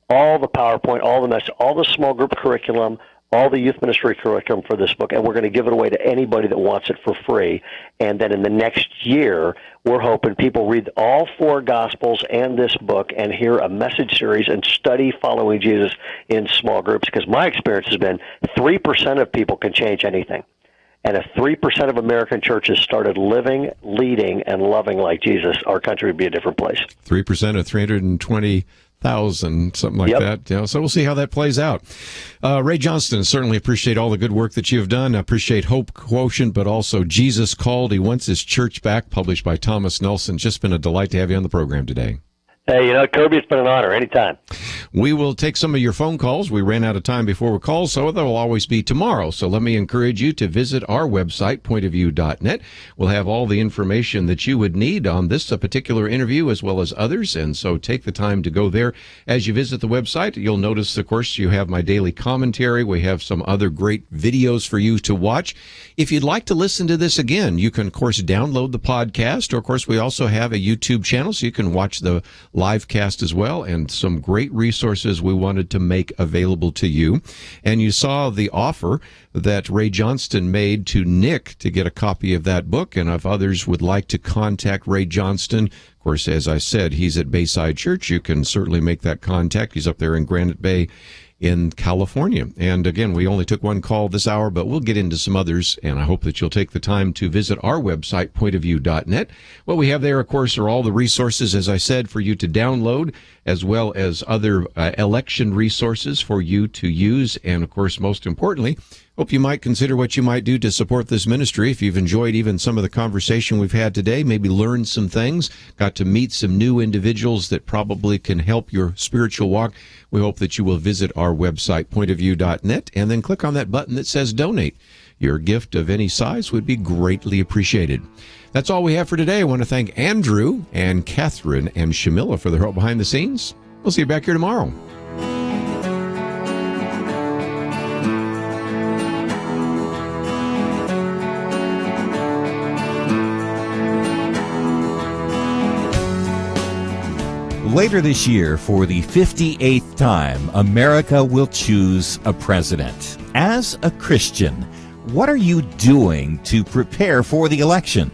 all the PowerPoint, all the message, all the small group curriculum, all the youth ministry curriculum for this book, and we're going to give it away to anybody that wants it for free. And then in the next year, we're hoping people read all 4 Gospels and this book and hear a message series and study following Jesus in small groups, because my experience has been 3% of people can change anything. And if 3% of American churches started living, leading, and loving like Jesus, our country would be a different place. 3% of 320,000, something like that. So we'll see how that plays out. Ray Johnston, certainly appreciate all the good work that you've done. I appreciate Hope Quotient, but also Jesus Called. He Wants His Church Back, published by Thomas Nelson. Just been a delight to have you on the program today. Hey, Kerby, it's been an honor. Anytime. We will take some of your phone calls. We ran out of time before we called, so there will always be tomorrow. So let me encourage you to visit our website, pointofview.net. We'll have all the information that you would need on this particular interview as well as others, and so take the time to go there. As you visit the website, you'll notice, of course, you have my daily commentary. We have some other great videos for you to watch. If you'd like to listen to this again, you can, of course, download the podcast, or, of course, we also have a YouTube channel, so you can watch the Livecast as well, and some great resources we wanted to make available to you. And you saw the offer that Ray Johnston made to Nick to get a copy of that book, and if others would like to contact Ray Johnston, of course, as I said, he's at Bayside Church. You can certainly make that contact. He's up there in Granite Bay in California. And again, we only took one call this hour, but we'll get into some others, and I hope that you'll take the time to visit our website, pointofview.net. What we have there, of course, are all the resources, as I said, for you to download, as well as other election resources for you to use. And, of course, most importantly, hope you might consider what you might do to support this ministry. If you've enjoyed even some of the conversation we've had today, maybe learned some things, got to meet some new individuals that probably can help your spiritual walk, we hope that you will visit our website, pointofview.net, and then click on that button that says donate. Your gift of any size would be greatly appreciated. That's all we have for today. I want to thank Andrew and Catherine and Shamila for their help behind the scenes. We'll see you back here tomorrow. Later this year, for the 58th time, America will choose a president. As a Christian, what are you doing to prepare for the election?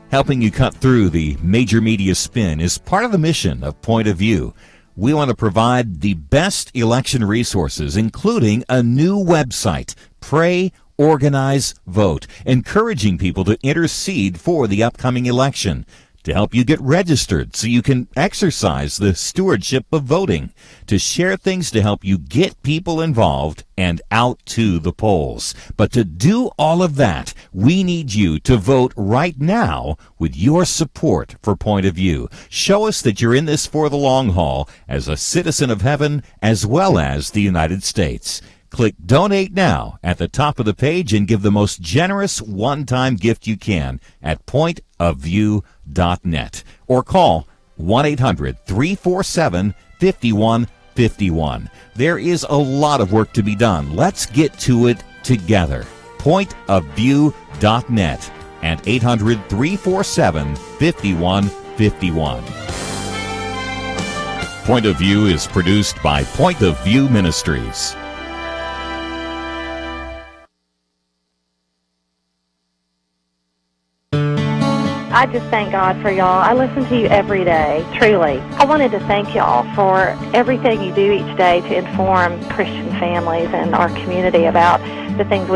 Helping you cut through the major media spin is part of the mission of Point of View. We want to provide the best election resources, including a new website, Pray, Organize, Vote, encouraging people to intercede for the upcoming election, to help you get registered so you can exercise the stewardship of voting, to share things to help you get people involved and out to the polls. But to do all of that, we need you to vote right now with your support for Point of View. Show us that you're in this for the long haul as a citizen of heaven as well as the United States. Click Donate Now at the top of the page and give the most generous one-time gift you can at pointofview.net or call 1-800-347-5151. There is a lot of work to be done. Let's get to it together. Pointofview.net and 800-347-5151. Point of View is produced by Point of View Ministries. I just thank God for y'all. I listen to you every day, truly. I wanted to thank y'all for everything you do each day to inform Christian families and our community about the things we